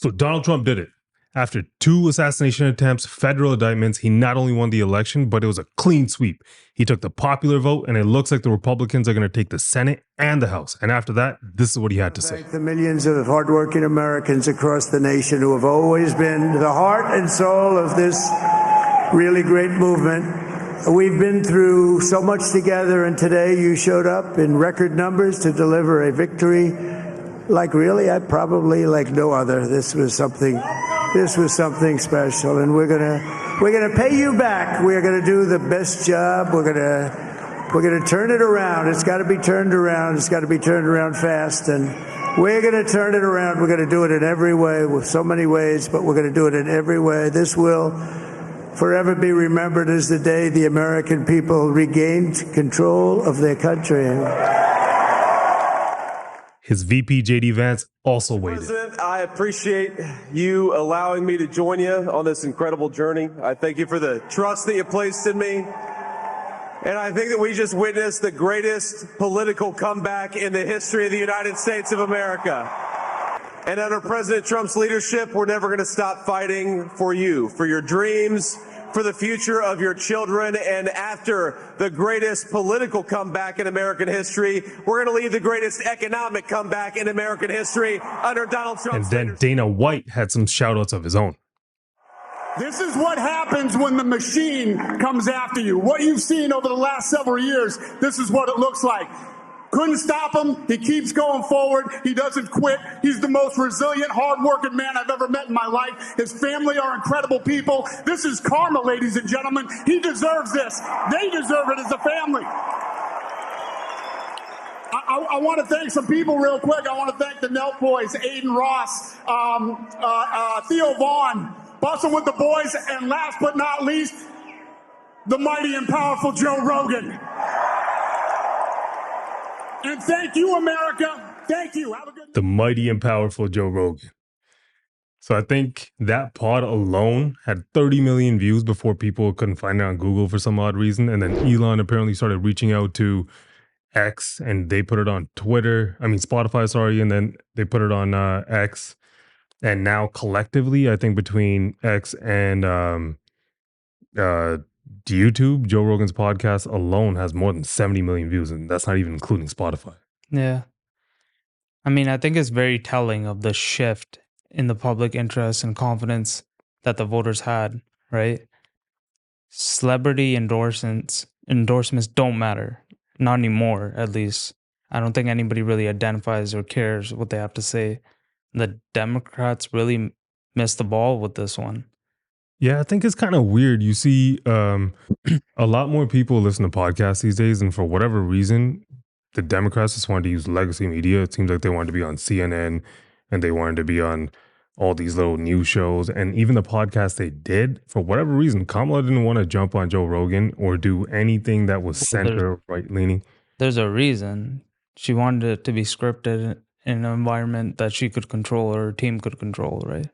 So Donald Trump did it. After 2 assassination attempts, federal indictments, he not only won the election, but it was a clean sweep. He took the popular vote, and it looks like the Republicans are going to take the Senate and the House. And after that, this is what he had to say. Thank the millions of hardworking Americans across the nation who have always been the heart and soul of this really great movement. We've been through so much together, and today you showed up in record numbers to deliver a victory like probably like no other. This was something special, and we're gonna pay you back. We're gonna do the best job. We're gonna turn it around. It's got to be turned around. It's got to be turned around fast, and we're gonna turn it around. We're gonna do it in every way, with so many ways, but we're gonna do it in every way. This will forever be remembered as the day the American people regained control of their country. His VP, J.D. Vance, also weighed in. President, I appreciate you allowing me to join you on this incredible journey. I thank you for the trust that you placed in me. And I think that we just witnessed the greatest political comeback in the history of the United States of America. And under President Trump's leadership, we're never going to stop fighting for you, for your dreams, for the future of your children. And after the greatest political comeback in American history, we're going to lead the greatest economic comeback in American history under Donald Trump. And then Dana White had some shout outs of his own. This is what happens when the machine comes after you. What you've seen over the last several years, this is what it looks like. Couldn't stop him. He keeps going forward. He doesn't quit. He's the most resilient, hardworking man I've ever met in my life. His family are incredible people. This is karma, ladies and gentlemen. He deserves this. They deserve it as a family. I want to thank some people real quick. I want to thank the Nelk Boys, Aiden Ross, Theo Vaughn, Bustin' with the Boys, and last but not least, the mighty and powerful Joe Rogan. And thank you, America. Thank you. Have a good night. The mighty and powerful Joe Rogan. So I think that pod alone had 30 million views before people couldn't find it on Google for some odd reason. And then Elon apparently started reaching out to X, and they put it on Spotify, sorry. And then they put it on X. And now collectively, I think between X and YouTube, Joe Rogan's podcast alone has more than 70 million views, and that's not even including Spotify. Yeah. I mean, I think it's very telling of the shift in the public interest and confidence that the voters had, right? Celebrity endorsements don't matter. Not anymore, at least. I don't think anybody really identifies or cares what they have to say. The Democrats really missed the ball with this one. Yeah, I think it's kind of weird. You see a lot more people listen to podcasts these days, and for whatever reason, the Democrats just wanted to use legacy media. It seems like they wanted to be on CNN, and they wanted to be on all these little news shows. And even the podcast they did, for whatever reason, Kamala didn't want to jump on Joe Rogan or do anything that was center right-leaning. There's a reason. She wanted it to be scripted in an environment that she could control or her team could control, right?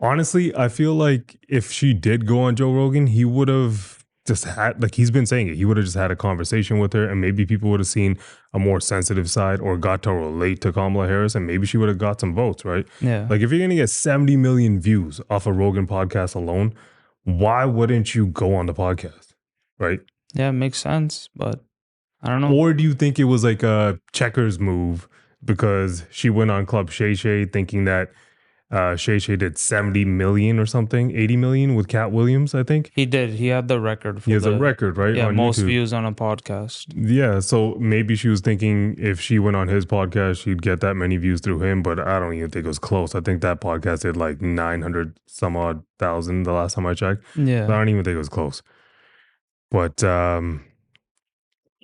Honestly, I feel like if she did go on Joe Rogan, he would have just had, like he's been saying it, he would have just had a conversation with her, and maybe people would have seen a more sensitive side or got to relate to Kamala Harris, and maybe she would have got some votes, right? Yeah. Like if you're going to get 70 million views off a Rogan podcast alone, why wouldn't you go on the podcast, right? Yeah, it makes sense, but I don't know. Or do you think it was like a checkers move because she went on Club Shay Shay thinking that Shay Shay did 70 million or something, 80 million with Cat Williams, I think. He did. He had the record. He has a record, right? Yeah, on most YouTube. views on a podcast. Yeah, so maybe she was thinking if she went on his podcast, she'd get that many views through him, but I don't even think it was close. I think that podcast did like 900 some odd thousand the last time I checked. Yeah. So I don't even think it was close. But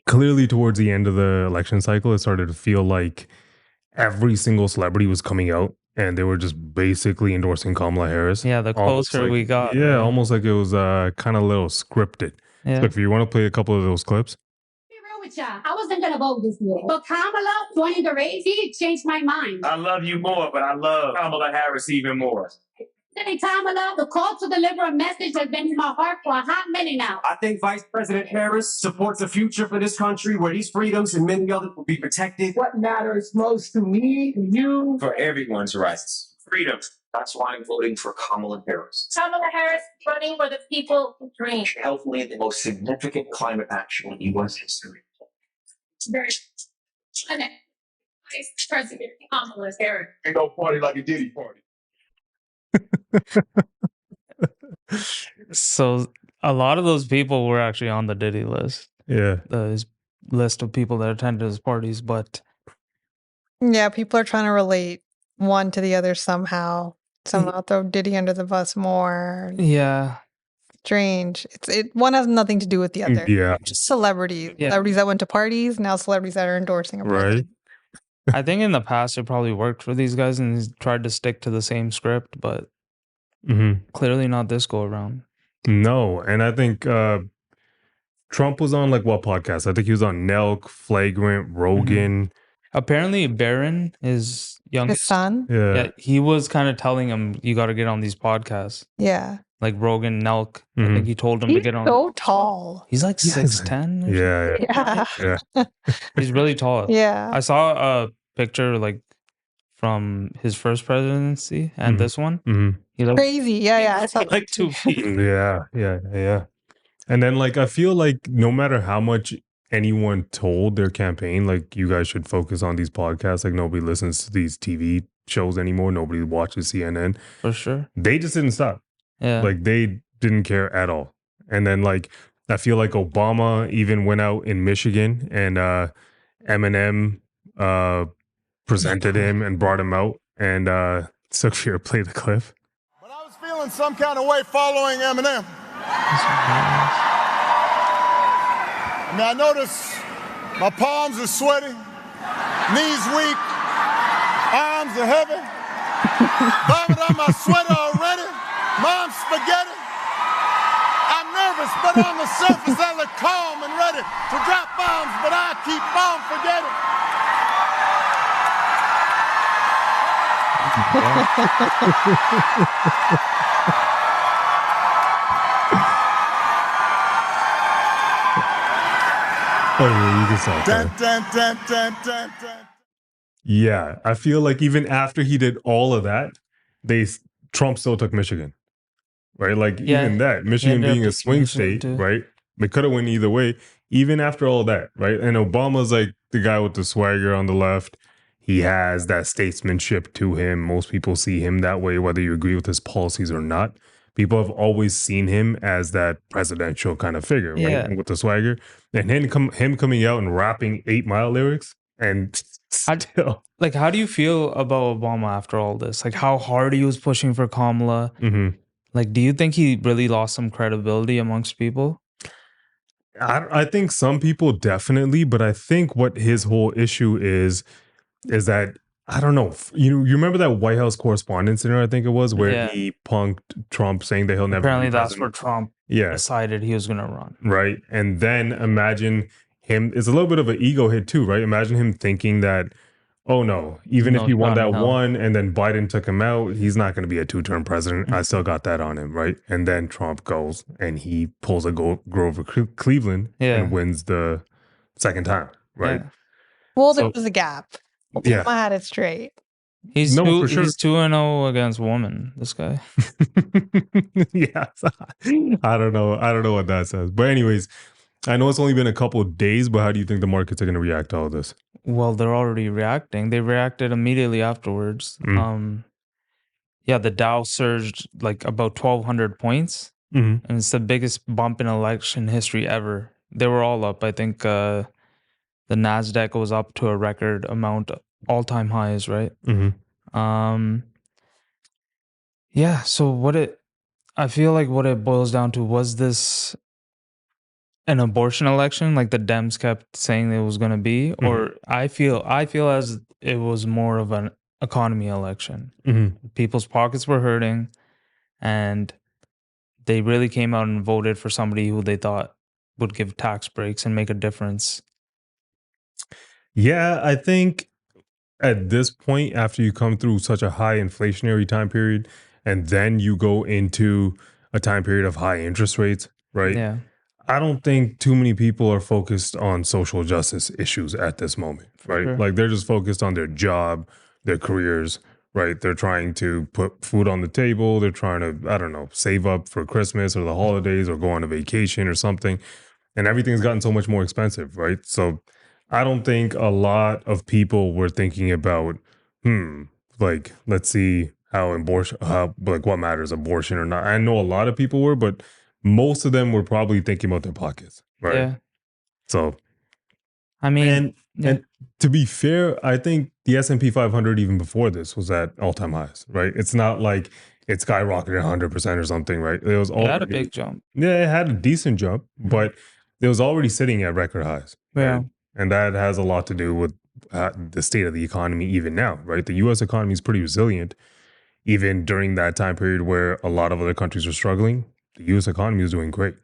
clearly towards the end of the election cycle, it started to feel like every single celebrity was coming out and they were just basically endorsing Kamala Harris. Yeah, the closer we got. Yeah, almost like it was kind of a little scripted. Yeah. So if you want to play a couple of those clips. Be real with y'all. I wasn't going to vote this year. But Kamala joining the race, he changed my mind. I love you more, but I love Kamala Harris even more. President Kamala, the call to deliver a message has been in my heart for a hot minute now. I think Vice President Harris supports a future for this country where these freedoms and many others will be protected. What matters most to me and you? For everyone's rights. Freedom. That's why I'm voting for Kamala Harris. Kamala Harris running for the people's dream. She helped lead the most significant climate action in U.S. history. Very Vice President Kamala Harris. Ain't no party like a Diddy party. So a lot of those people were actually on the Diddy list. Yeah. His list of people that attended his parties, but Yeah, people are trying to relate one to the other somehow. Somehow throw Diddy under the bus more. yeah, Strange. One has nothing to do with the other. Yeah. Just celebrities. Yeah. Celebrities that went to parties, now celebrities that are endorsing a Right. president. I think in the past it probably worked for these guys and he's tried to stick to the same script, but clearly not this go around. No. And I think Trump was on like what podcast? I think he was on Nelk, Flagrant, Rogan. Apparently, Barron, his His youngest son? yeah, he was kind of telling him, you got to get on these podcasts. Yeah. Like Rogan, Nelk. I think he told him to He's get on. so tall. He's like Yeah, 6'10". Yeah. Yeah. Yeah. He's really tall. Yeah. I saw a picture like from his first presidency and this one. He looked Crazy. Yeah. I saw that like too. 2 feet. Yeah. And then like I feel like no matter how much anyone told their campaign, like you guys should focus on these podcasts, like nobody listens to these TV shows anymore, nobody watches CNN. For sure. They just didn't stop. Yeah. Like they didn't care at all. And then like I feel like Obama even went out in Michigan and Eminem presented him and brought him out. And Sukfir played the clip. But I was feeling some kind of way following Eminem. I mean, I notice my palms are sweaty, knees weak, arms are heavy. Vomit on my sweater already. Mom's spaghetti. I'm nervous, but on the surface I look calm and ready to drop bombs, but I keep on forgetting. Oh yeah, you can stop Dun, that. dun, dun, dun, dun, dun. Yeah, I feel like even after he did all of that, Trump still took Michigan, right? Like Yeah, even that, Michigan ended up being a taking swing Michigan state, too. right? They could have went either way. Even after all that, right? And Obama's like the guy with the swagger on the left. He has that statesmanship to him. Most people see him that way, whether you agree with his policies or not. People have always seen him as that presidential kind of figure, Yeah. right? With the swagger. And him coming out and rapping 8 Mile lyrics and still. Like, how do you feel about Obama after all this? Like, how hard he was pushing for Kamala? Like, do you think he really lost some credibility amongst people? I think some people definitely, but I think what his whole issue is that I don't know. You remember that White House Correspondents' Dinner? I think it was where Yeah. he punked Trump, saying that he'll never. Apparently, be that's where president. Trump decided he was going to run. Right, and then imagine him. It's a little bit of an ego hit too, right? Imagine him thinking that, oh no, even if he won that one and then Biden took him out, he's not going to be a 2-term president. I still got that on him, right? And then Trump goes and he pulls a Grover Cleveland and wins the second time, right? Yeah. Well, there was a gap. Yeah. Obama had it straight. He's No, two, for sure. he's 2-0 against women. This guy. Yeah, I don't know what that says. But anyways, I know it's only been a couple of days, but how do you think the markets are going to react to all this? Well, they're already reacting. They reacted immediately afterwards. Yeah, the Dow surged like about 1,200 points, and it's the biggest bump in election history ever. They were all up. I think the Nasdaq was up to a record amount, all-time highs, right? Yeah. So I feel like what it boils down to, was this an abortion election like the Dems kept saying it was going to be, or I feel as it was more of an economy election. People's pockets were hurting and they really came out and voted for somebody who they thought would give tax breaks and make a difference. Yeah, I think at this point, after you come through such a high inflationary time period and then you go into a time period of high interest rates, right? Yeah. I don't think too many people are focused on social justice issues at this moment, right? Sure. Like they're just focused on their job, their careers, right? They're trying to put food on the table. They're trying to, I don't know, save up for Christmas or the holidays or go on a vacation or something. And everything's gotten so much more expensive, right? So I don't think a lot of people were thinking about, like, let's see how abortion, like what matters, abortion or not. I know a lot of people were, but most of them were probably thinking about their pockets, right? Yeah. So, I mean, and yeah. and to be fair, I think the S&P 500 even before this was at all-time highs, right? It's not like it skyrocketed 100% or something, right? It was It had a already big jump. yeah, it had a decent jump, but it was already sitting at record highs, right? Yeah. And that has a lot to do with the state of the economy even now, right? The U.S. economy is pretty resilient, even during that time period where a lot of other countries were struggling. The U.S. economy is doing great,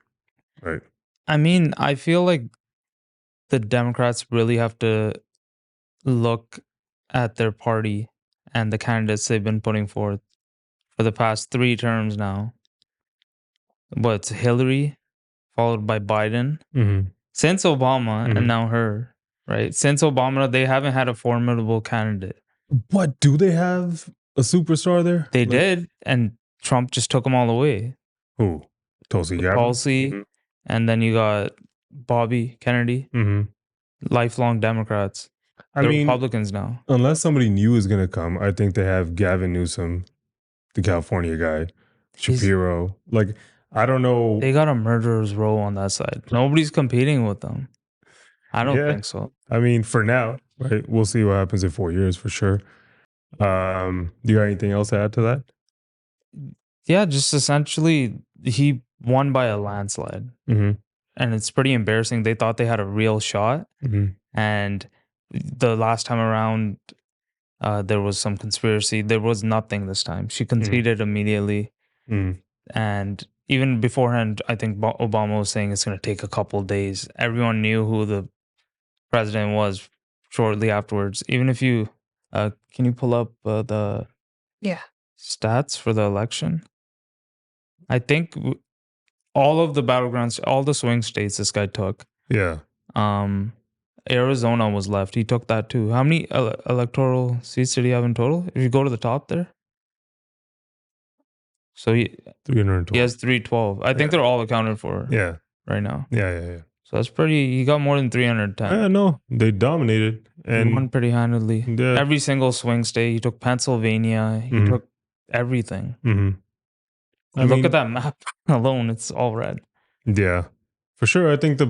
right? I mean, I feel like the Democrats really have to look at their party and the candidates they've been putting forth for the past 3 terms now. What's Hillary, followed by Biden, Mm-hmm. since Obama, Mhm. and now her, right? Since Obama, they haven't had a formidable candidate. What, do they have a superstar there? They Like, did, and Trump just took them all away. who? Tulsi Gabbard? Tulsi, and then you got Bobby Kennedy, Mm-hmm. lifelong Democrats. I They're mean, Republicans now. unless somebody new is going to come, I think they have Gavin Newsom, the California guy, Shapiro. Like, I don't know. They got a murderer's row on that side. Nobody's competing with them. I don't Yeah. think so. I mean, for now, right? We'll see what happens in 4 years for sure. Do you got anything else to add to that? Yeah, just essentially he won by a landslide. Mm-hmm. And it's pretty embarrassing. They thought they had a real shot. Mm-hmm. And the last time around, there was some conspiracy. There was nothing this time. She conceded immediately. Mm-hmm. And even beforehand, I think Obama was saying it's going to take a couple days. Everyone knew who the president was shortly afterwards. Even if you, can you pull up the stats for the election? I think all of the battlegrounds, all the swing states this guy took. Yeah. Arizona was left. He took that too. How many electoral seats did he have in total? If you go to the top there. So he 312. has 312. I think they're all accounted for Yeah. right now. Yeah. So that's pretty, he got more than 310. Yeah, no, they dominated. He And won pretty handedly. yeah. Every single swing state. He took Pennsylvania. He took everything. Mm-hmm. Look at that map alone. It's all red. Yeah, for sure. I think the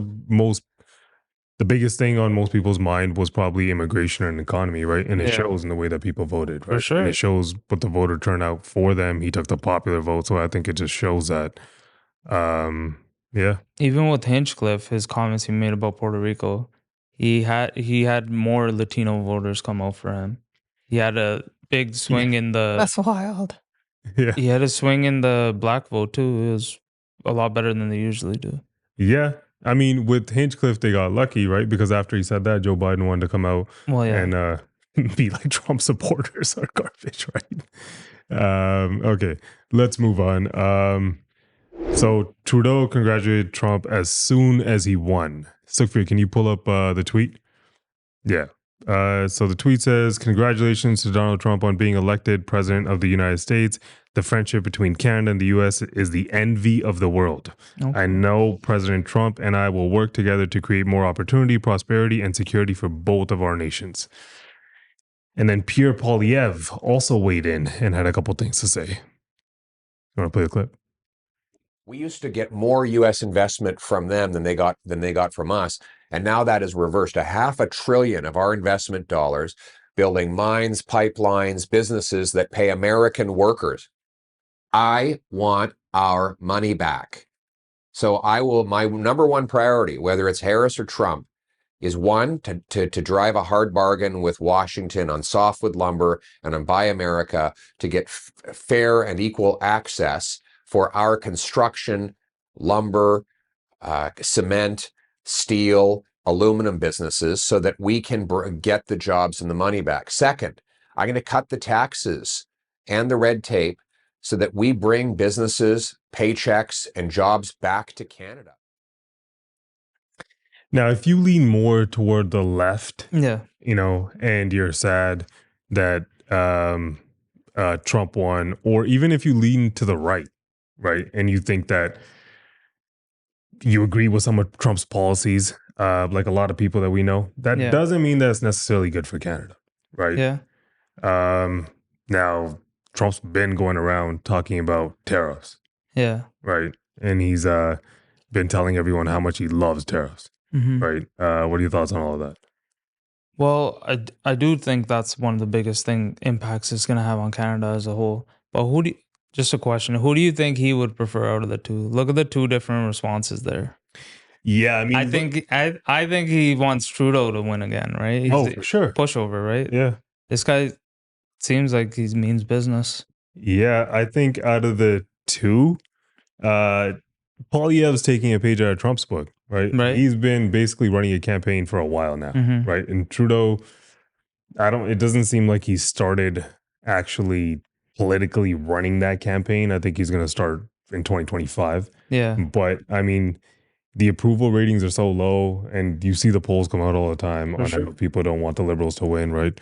biggest thing on most people's mind was probably immigration and economy, right? And it Yeah. shows in the way that people voted, right? For sure. And it shows what the voter turnout for them. He took the popular vote. So I think it just shows that, yeah. Even with Hinchcliffe, his comments he made about Puerto Rico, he had more Latino voters come out for him. He had a big swing in the That's wild. Yeah. he had a swing in the black vote too. It was a lot better than they usually do. Yeah. I mean, with Hinchcliffe, they got lucky, right? Because after he said that, Joe Biden wanted to come out and be like Trump supporters are garbage, right? Okay, let's move on. So Trudeau congratulated Trump as soon as he won. Sukhvir, can you pull up the tweet? Yeah. So the tweet says, "Congratulations to Donald Trump on being elected president of the United States. The friendship between Canada and the U.S. is the envy of the world. I know President Trump and I will work together to create more opportunity, prosperity, and security for both of our nations." And then Pierre Poilievre also weighed in and had a couple things to say. You want to play the clip? We used to get more U.S. investment from them than they got from us. And now that is reversed. $500 billion of our investment dollars building mines, pipelines, businesses that pay American workers. I want our money back. So my number one priority, whether it's Harris or Trump, is one, to drive a hard bargain with Washington on softwood lumber and on Buy America to get fair and equal access for our construction, lumber, cement, steel, aluminum businesses so that we can get the jobs and the money back. Second, I'm going to cut the taxes and the red tape so that we bring businesses, paychecks, and jobs back to Canada. Now, if you lean more toward the left, Yeah. and you're sad that Trump won, or even if you lean to the right, and you think that you agree with some of Trump's policies, like a lot of people that we know, that Yeah. doesn't mean that it's necessarily good for Canada, right? Yeah. Now, Trump's been going around talking about tariffs, Yeah. right? And he's been telling everyone how much he loves tariffs, Mm-hmm. right? What are your thoughts on all of that? Well, I do think that's one of the biggest impacts it's going to have on Canada as a whole. But just a question, who do you think he would prefer out of the two? Look at the two different responses there. Yeah, I mean, I think he wants Trudeau to win again, right? He's for sure. Pushover, right? Yeah. This guy seems like he means business. Yeah, I think out of the two, Poilievre's taking a page out of Trump's book, right? Right. He's been basically running a campaign for a while now, Mhm. right? And Trudeau, it doesn't seem like he started actually politically running that campaign. I think he's going to start in 2025. Yeah. But I mean, the approval ratings are so low, and you see the polls come out all the time For on sure. how people don't want the Liberals to win, right?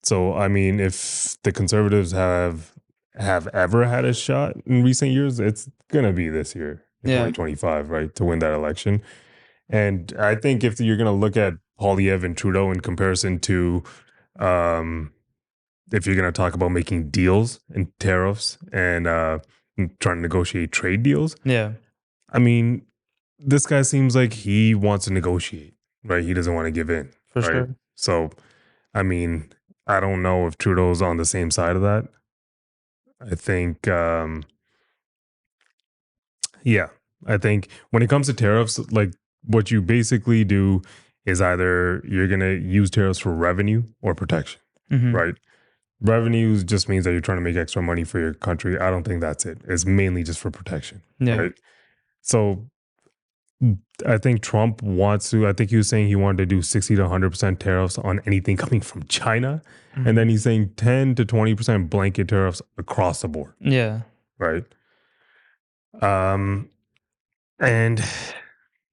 So, I mean, if the Conservatives have ever had a shot in recent years, it's going to be this year in Yeah. 2025, right, to win that election. And I think if you're going to look at Poilievre and Trudeau in comparison to, if you're going to talk about making deals and tariffs and trying to negotiate trade deals, Yeah. I mean, this guy seems like he wants to negotiate, right? He doesn't want to give in, For right? sure. So, I mean, I don't know if Trudeau's on the same side of that. I think, I think when it comes to tariffs, like what you basically do is either you're going to use tariffs for revenue or protection, Mhm. right? Revenues just means that you're trying to make extra money for your country. I don't think that's it. It's mainly just for protection, Yeah. right? So I think Trump wants to, I think he was saying he wanted to do 60 to 100% tariffs on anything coming from China. Mhm. And then he's saying 10 to 20% blanket tariffs across the board, Yeah. right? And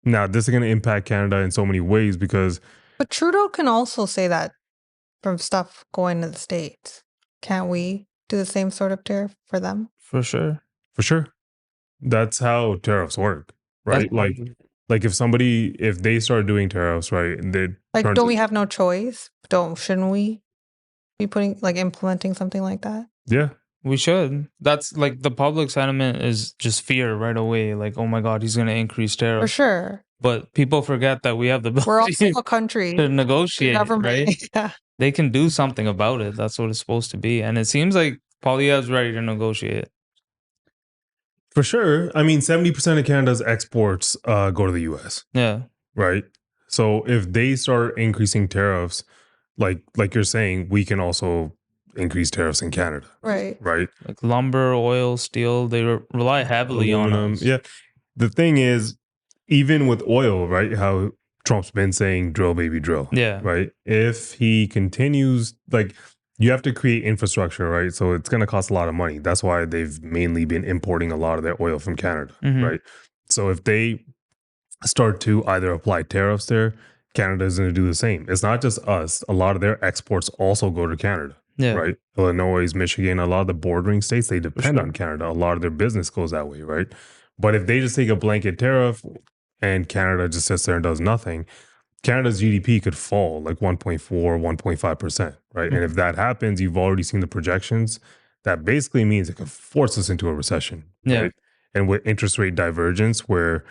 now this is going to impact Canada in so many ways because, But Trudeau can also say that from stuff going to the States. Can't we do the same sort of tariff for them? For sure. for sure, that's how tariffs work, right? That's Like if they start doing tariffs, right, and they Like, turn don't to- we have no choice? Shouldn't we be implementing something like that? yeah, We should. That's like the public sentiment is just fear right away. Like, oh my God, he's going to increase For tariffs. sure. But people forget that we have the We're ability also a country. to negotiate, government. right? Yeah. They can do something about it. That's what it's supposed to be. And it seems like Poilievre's ready to negotiate. for sure. I mean, 70% of Canada's exports go to the US, Yeah. right? So if they start increasing tariffs, like you're saying, we can also increase tariffs in Canada, Right. right? Like lumber, oil, steel, they rely heavily on us. Yeah. The thing is, even with oil, right? How Trump's been saying drill, baby, drill. Yeah. Right. If he continues, like, you have to create infrastructure, right? So it's going to cost a lot of money. That's why they've mainly been importing a lot of their oil from Canada, Mhm. right? So if they start to either apply tariffs there, Canada is going to do the same. It's not just us. A lot of their exports also go to Canada, Yeah. right? Illinois, Michigan, a lot of the bordering states, they depend sure. on Canada. A lot of their business goes that way, right? But if they just take a blanket tariff and Canada just sits there and does nothing, Canada's GDP could fall like 1.4, 1.5%, right? And if that happens, you've already seen the projections. That basically means it could force us into a recession, Yeah. right? And with interest rate divergence, where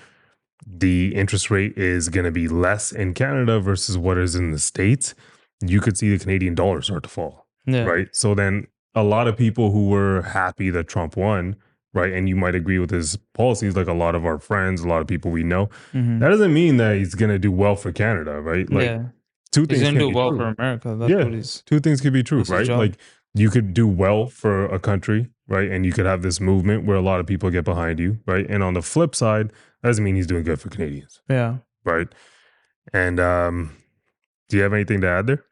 the interest rate is going to be less in Canada versus what is in the States, you could see the Canadian dollar start to fall, Yeah. right? So then a lot of people who were happy that Trump won, right? And you might agree with his policies, like a lot of our friends, a lot of people we know, Mhm. that doesn't mean that he's going to do well for Canada, right? Like Yeah. two He's things going can to do be well true. for America. That's Yeah, what he's. two things could be true, that's his right? job. Like you could do well for a country, right? And you could have this movement where a lot of people get behind you, right? And on the flip side, that doesn't mean he's doing good for Canadians, Yeah. right? And do you have anything to add there?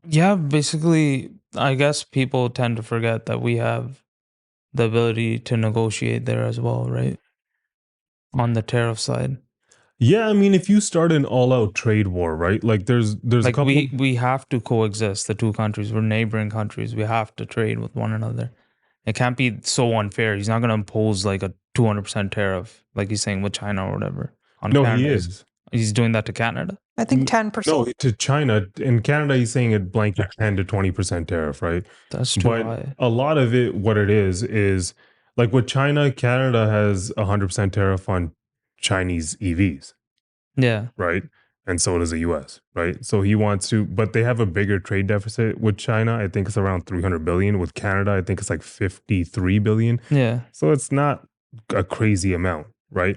Yeah, basically, I guess people tend to forget that we have the ability to negotiate there as well, right? On the tariff side. Yeah, I mean, if you start an all-out trade war, right? Like, there's a Like couple. we have to coexist, the two countries. We're neighboring countries. We have to trade with one another. It can't be so unfair. He's not going to impose like a 200% tariff, like he's saying with China or whatever on No, Canada. he is. He's doing that to Canada. I think No, 10%. to China. In Canada, he's saying it blanket 10 to 20% tariff, right? That's too But high. a lot of it, what it is like with China, Canada has 100% tariff on Chinese EVs, Yeah. right? And so does the US, right? So he wants to, but they have a bigger trade deficit with China. I think it's around 300 billion. With Canada, I think it's like 53 billion. Yeah. So it's not a crazy amount, right?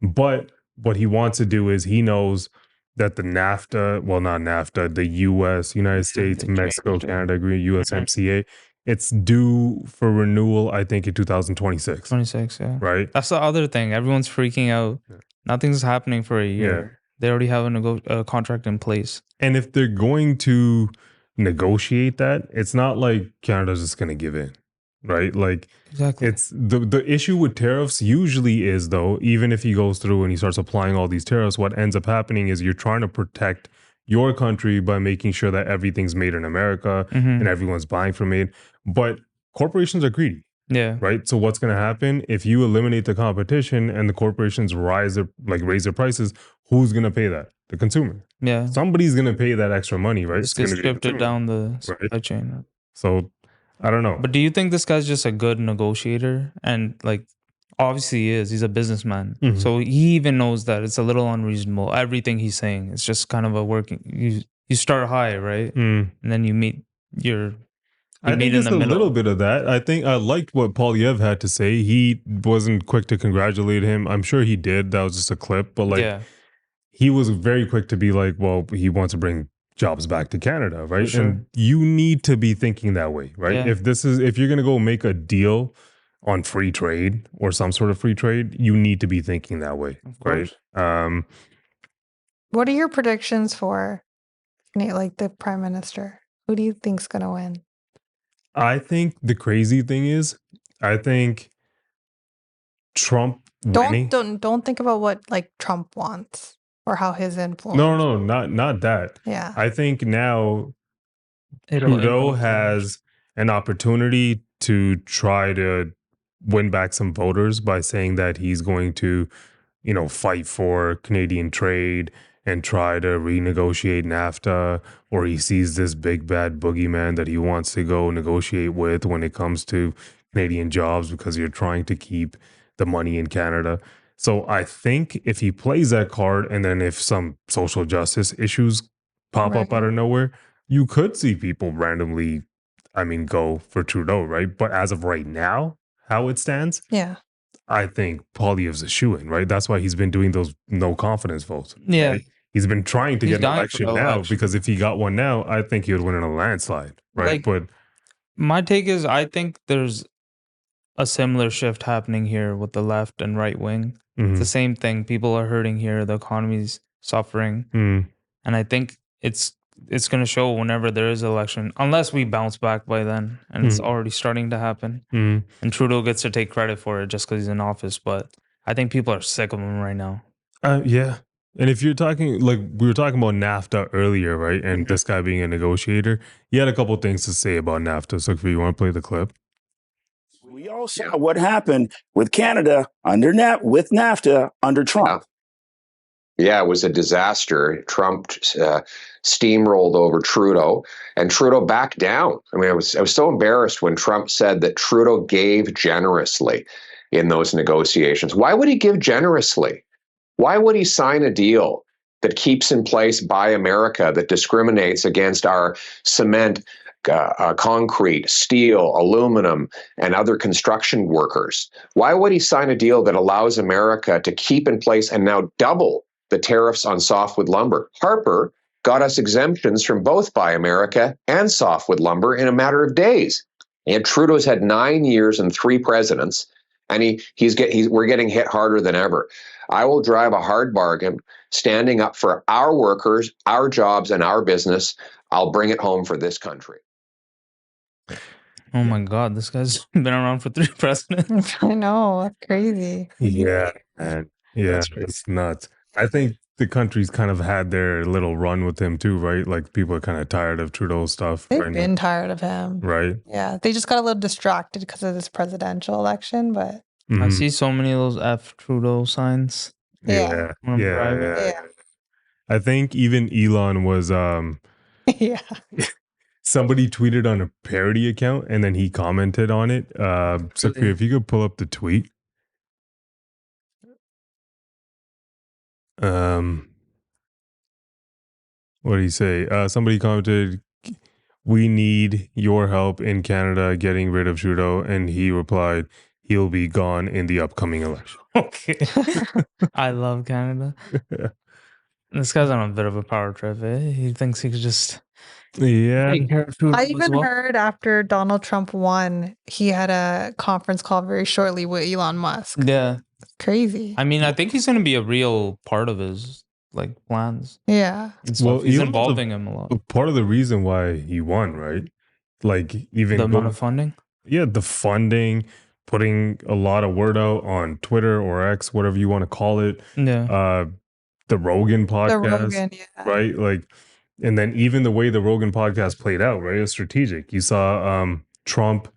But what he wants to do is he knows that the NAFTA, well, not NAFTA, the US, United States, Mexico, Canada agreement, USMCA, it's due for renewal, I think, in 2026. 26, yeah. Right? That's the other thing. Everyone's freaking out. Yeah. Nothing's happening for a year. Yeah. They already have a contract in place. And if they're going to negotiate that, it's not like Canada's just going to give in, right? Like, Exactly. it's the issue with tariffs usually is, though, even if he goes through and he starts applying all these tariffs, what ends up happening is you're trying to protect your country by making sure that everything's made in America and everyone's buying from it. But corporations are greedy. Yeah. Right. So what's going to happen if you eliminate the competition and the corporations raise their prices? Who's going to pay that? The consumer. Yeah. Somebody's going to pay that extra money, right? This gets gonna be the shifted consumer. down the supply Right. chain. So I don't know. But do you think this guy's just a good negotiator? And like, obviously he is. He's a businessman. Mhm. So he even knows that it's a little unreasonable. Everything he's saying, it's just kind of a working. You start high, right? Mm. And then you meet your. I think it's a little bit of that. I think I liked what Polyev had to say. He wasn't quick to congratulate him. I'm sure he did. That was just a clip. But like, Yeah. he was very quick to be like, well, he wants to bring jobs back to Canada, right? sure. And you need to be thinking that way, right? Yeah. If you're going to go make a deal on free trade or some sort of free trade, you need to be thinking that way, Of right? course. What are your predictions for like the prime minister? Who do you think's going to win? I think the crazy thing is, I think Trump winning. Don't think about what like Trump wants or how his influence. No, not that. Yeah. I think now It'll Trudeau influence has an opportunity to try to win back some voters by saying that he's going to, fight for Canadian trade and try to renegotiate NAFTA, or he sees this big bad boogeyman that he wants to go negotiate with when it comes to Canadian jobs because you're trying to keep the money in Canada. So I think if he plays that card, and then if some social justice issues pop up Right. out of nowhere, you could see people randomly, go for Trudeau, right? But as of right now, how it stands, Yeah. I think Poilievre's a shoo-in, right? That's why he's been doing those no confidence votes. Yeah. Right? He's been trying to He's get an dying for election the now election. because if he got one now, I think he would win in a landslide, right? Like, But my take is I think there's a similar shift happening here with the left and right wing. It's the same thing. People are hurting here. The economy's suffering. mm, And I think it's going to show whenever there is an election, unless we bounce back by then. And it's already starting to happen. mm. And Trudeau gets to take credit for it just because he's in office. But I think people are sick of him right now. Yeah. And if you're talking, like we were talking about NAFTA earlier, right? And this guy being a negotiator, he had a couple things to say about NAFTA. So if you want to play the clip. We all saw what happened with Canada with NAFTA under Trump. Yeah, it was a disaster. Trump steamrolled over Trudeau, and Trudeau backed down. I mean, I was so embarrassed when Trump said that Trudeau gave generously in those negotiations. Why would he give generously? Why would he sign a deal that keeps in place Buy America, that discriminates against our cement, concrete, steel, aluminum, and other construction workers? Why would he sign a deal that allows America to keep in place and now double the tariffs on softwood lumber? Harper got us exemptions from both Buy America and softwood lumber in a matter of days. And Trudeau's had 9 years and 3 presidents, and we're getting hit harder than ever. I will drive a hard bargain, standing up for our workers, our jobs, and our business. I'll bring it home for this country. Oh my God, this guy's been around for 3 presidents. I know. That's crazy. Yeah, man. Yeah, That's crazy. it's nuts. I think the country's kind of had their little run with him too, right? Like people are kind of tired of Trudeau's stuff. They've right now, been tired of him. right? Yeah, they just got a little distracted because of this presidential election, but I Mhm. see so many of those F Trudeau signs Yeah, when I'm yeah, driving. yeah, yeah, yeah. I think even Elon was yeah. somebody tweeted on a parody account and then he commented on it. So Really? if you could pull up the tweet. What did he say? Somebody commented, "We need your help in Canada getting rid of Trudeau," and he replied, "He'll be gone in the upcoming election." Okay. I love Canada. This guy's on a bit of a power trip. He thinks he could just Yeah. take care of Trudeau I as even well. heard after Donald Trump won, he had a conference call very shortly with Elon Musk. Yeah. Crazy. I mean, I think he's going to be a real part of his like plans Yeah. and stuff. Well, He's Elon was involving him a lot. part of the reason why he won, right? Like even The amount of funding. yeah, the funding, putting a lot of word out on Twitter or X, whatever you want to call it. Yeah. The Rogan podcast, The Rogan, yeah. right? Like, and then even the way the Rogan podcast played out, right? It was strategic. You saw Trump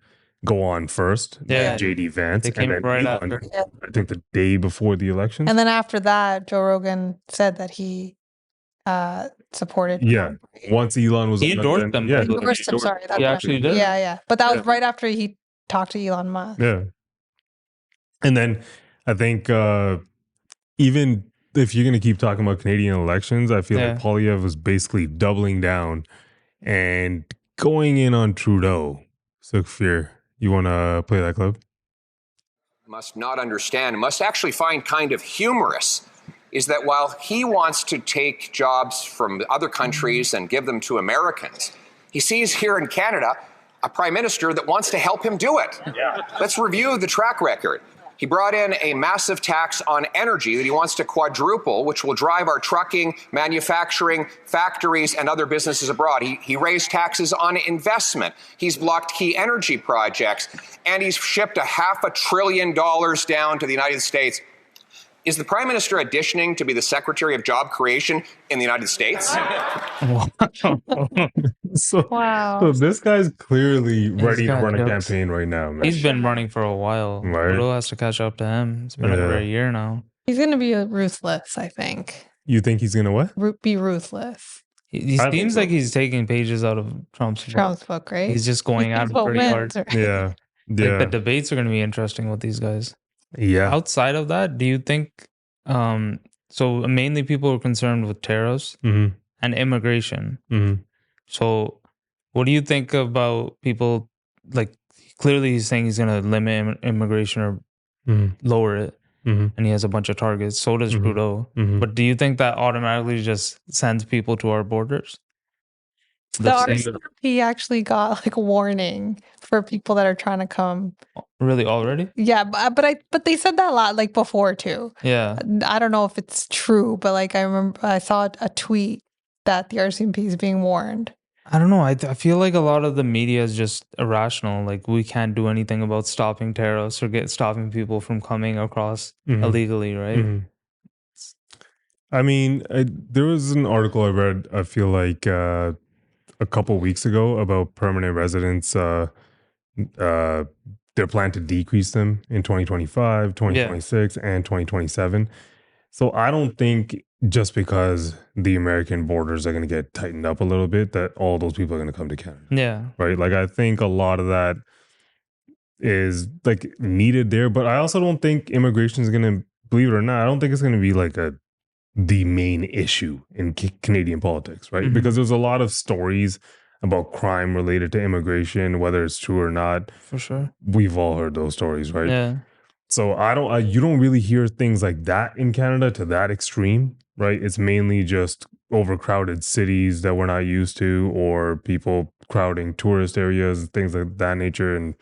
go on first, Yeah. JD Vance, They came and then right Elon, after. Yeah. I think the day before the election. And then after that, Joe Rogan said that he supported Yeah. Trump. Once Elon was He on, endorsed then- them. Yeah, Endorsed him, sorry. He actually did. Yeah, yeah. But that was Yeah. right after he talked to Elon Musk. Yeah. And then I think even if you're going to keep talking about Canadian elections, I feel Yeah. like Polyev was basically doubling down and going in on Trudeau. So, Fear, you want to play that clip? Must not understand, must actually find kind of humorous, is that while he wants to take jobs from other countries and give them to Americans, he sees here in Canada a prime minister that wants to help him do it. Yeah. Let's review the track record. He brought in a massive tax on energy that he wants to quadruple, which will drive our trucking, manufacturing, factories, and other businesses abroad. He raised taxes on investment. He's blocked key energy projects, and he's shipped $500 billion down to the United States. Is the Prime Minister auditioning to be the Secretary of Job Creation in the United States? So, Wow. so this guy's clearly He's ready to got run a jokes. campaign right now, man. He's been running for a while. Right. Trudeau has to catch up to him. It's been over Yeah. a year now. He's going to be ruthless, I think. You think he's going to what? Be ruthless. He I think seems so. like he's taking pages out of Trump's book. Trump's book, right? He's just going at He's him what pretty hard. wins, right? Yeah. Like Yeah. the debates are going to be interesting with these guys. Yeah. Outside of that, do you think? So mainly people are concerned with tariffs Mm-hmm. and immigration. Mm-hmm. So, what do you think about people? Like, clearly, he's saying he's going to limit immigration or Mm-hmm. lower it, Mm-hmm. and he has a bunch of targets. So does Mhm. Trudeau. Mm-hmm. But do you think that automatically just sends people to our borders? The same- RCMP actually got like a warning for people that are trying to come. really already? Yeah, but they said that a lot like before too. Yeah. I don't know if it's true, but like I remember I saw a tweet that the RCMP is being warned. I don't know. I feel like a lot of the media is just irrational. Like we can't do anything about stopping tariffs or stopping people from coming across Mhm. illegally, right? Mhm. I mean, there was an article I read, I feel like a couple weeks ago about permanent residents, their plan to decrease them in 2025, 2026, and 2027. So I don't think just because the American borders are going to get tightened up a little bit that all those people are going to come to Canada, Yeah. right? Like I think a lot of that is like needed there, but I also don't think immigration is going to, believe it or not, I don't think it's going to be like the main issue in Canadian politics, right? Mhm. Because there's a lot of stories about crime related to immigration, whether it's true or not. For sure. We've all heard those stories, right? Yeah. So you don't really hear things like that in Canada to that extreme, right? It's mainly just overcrowded cities that we're not used to, or people crowding tourist areas, things like that nature, and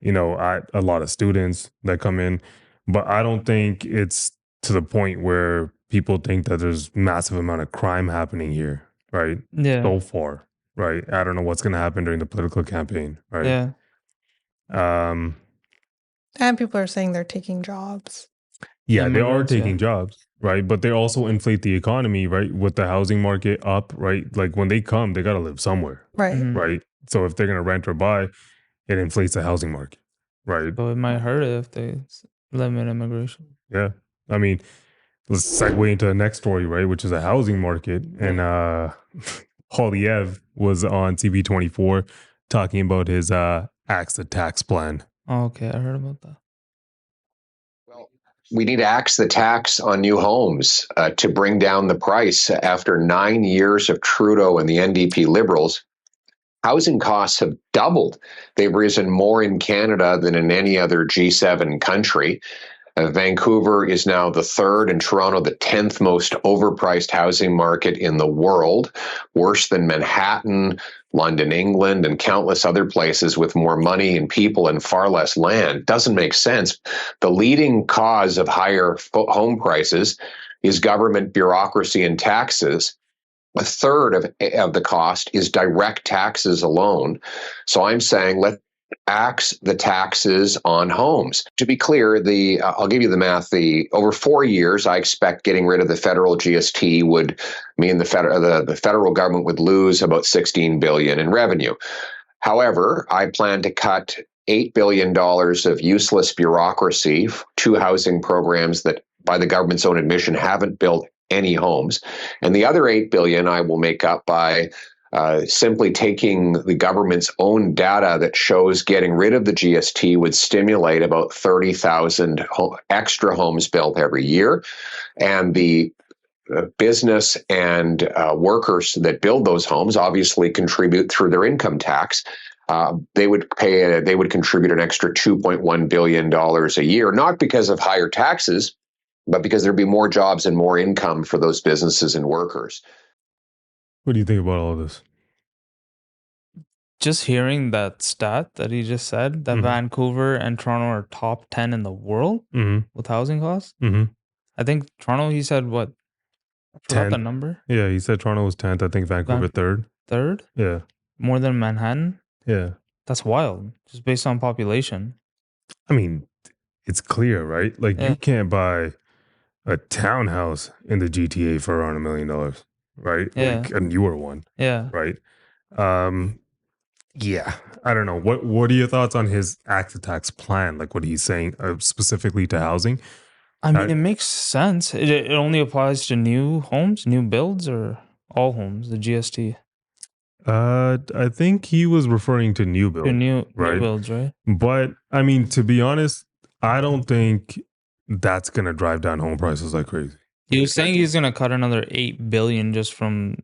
a lot of students that come in. But I don't think it's to the point where people think that there's massive amount of crime happening here, right? Yeah. So far, right? I don't know what's going to happen during the political campaign, right? Yeah. And people are saying they're taking jobs. Yeah, they are Immigrants, taking yeah. jobs. right? But they also inflate the economy, right? With the housing market up, right? Like when they come, they got to live somewhere, Right. right? So if they're going to rent or buy, it inflates the housing market, right? So it might hurt it if they limit immigration. Yeah. I mean, let's segue into the next story, right? Which is a housing market. And Polyev was on TV24 talking about his axe the tax plan. Oh, okay, I heard about that. Well, we need to axe the tax on new homes to bring down the price. After 9 years of Trudeau and the NDP Liberals, housing costs have doubled. They've risen more in Canada than in any other G7 country. Vancouver is now the third and Toronto the 10th most overpriced housing market in the world, worse than Manhattan, London, England, and countless other places with more money and people and far less land. Doesn't make sense. The leading cause of higher home prices is government bureaucracy and taxes. A third of the cost is direct taxes alone. So I'm saying let's axe the taxes on homes. To be clear, I'll give you the math. Over 4 years, I expect getting rid of the federal GST would mean the federal government would lose about $16 billion in revenue. However, I plan to cut $8 billion of useless bureaucracy to housing programs that, by the government's own admission, haven't built any homes. And the other $8 billion I will make up by simply taking the government's own data that shows getting rid of the GST would stimulate about 30,000 extra homes built every year. And the business and workers that build those homes obviously contribute through their income tax. They would contribute an extra $2.1 billion a year, not because of higher taxes, but because there'd be more jobs and more income for those businesses and workers. What do you think about all of this? Just hearing that stat that he just said, that Vancouver and Toronto are top 10 in the world with housing costs. I think Toronto, he said what? I forgot the number. Yeah, he said Toronto was 10th. I think Vancouver 3rd. 3rd? Yeah. More than Manhattan? Yeah. That's wild, just based on population. I mean, it's clear, right? Like you can't buy a townhouse in the GTA for around $1 million, right? Yeah. Like a newer one. Yeah. Right. Yeah. I don't know. What are your thoughts on his axe the tax plan? Like what he's saying specifically to housing? I mean, it makes sense. It only applies to new homes, new builds, or all homes, the GST? I think he was referring to new builds. New builds, right? But I mean, to be honest, I don't think that's going to drive down home prices like crazy. He was saying he's going to cut another $8 billion just from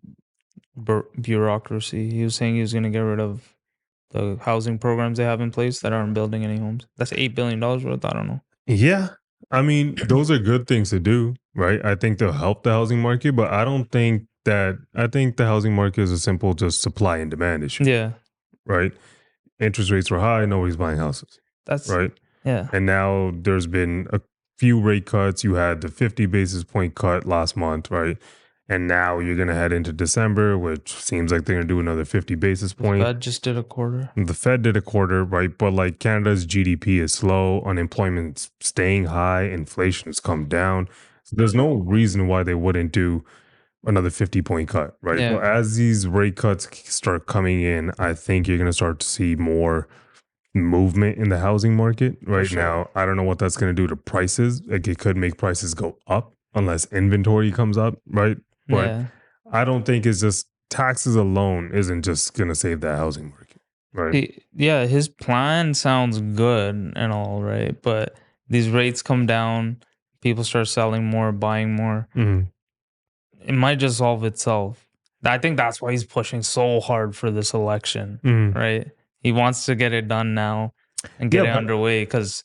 bureaucracy. He was saying he was going to get rid of the housing programs they have in place that aren't building any homes. That's $8 billion worth. I don't know. Yeah. I mean, those are good things to do, right? I think they'll help the housing market, but I think the housing market is a simple just supply and demand issue. Yeah. Right? Interest rates were high, nobody's buying houses. That's right. Yeah. And now there's been a few rate cuts. You had the 50 basis point cut last month, right? And now you're going to head into December, which seems like they're going to do another 50 basis point. The Fed just did a quarter. The Fed did a quarter, right? But like Canada's GDP is slow, unemployment's staying high, inflation has come down. So there's no reason why they wouldn't do another 50 point cut, right? Yeah. Well, as these rate cuts start coming in, I think you're going to start to see more movement in the housing market right now. I don't know what that's going to do to prices. Like it could make prices go up unless inventory comes up, right? But I don't think it's just taxes alone isn't just going to save that housing market, right? His plan sounds good and all, right? But these rates come down, people start selling more, buying more. It might just solve itself. I think that's why he's pushing so hard for this election, right? He wants to get it done now and get it underway because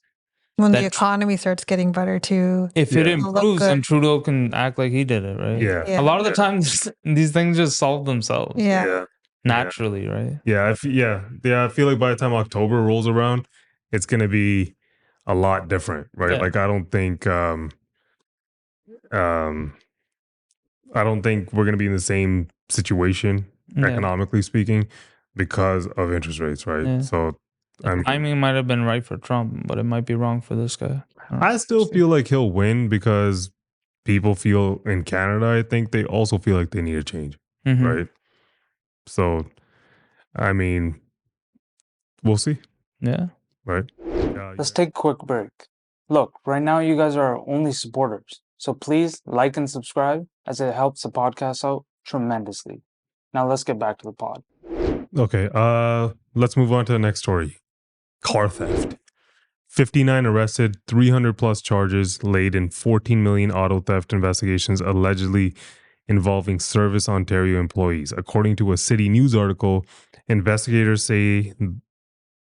when the economy starts getting better too. If it improves, then Trudeau can act like he did it, right? Yeah. A lot of the time, these things just solve themselves. Yeah. Naturally, right? Yeah. I feel like by the time October rolls around, it's going to be a lot different, right? Yeah. Like I don't think we're going to be in the same situation, economically speaking, because of interest rates, right? Yeah. So timing might have been right for Trump, but it might be wrong for this guy. I still feel like he'll win because people feel in Canada, I think they also feel like they need a change, right? So, I mean, we'll see, Yeah. right? Let's take a quick break. Look, right now you guys are our only supporters, so please like and subscribe as it helps the podcast out tremendously. Now let's get back to the pod. Okay, let's move on to the next story. Car theft. 59 arrested, 300 plus charges laid in 14 million auto theft investigations allegedly involving Service Ontario employees. According to a City News article, investigators say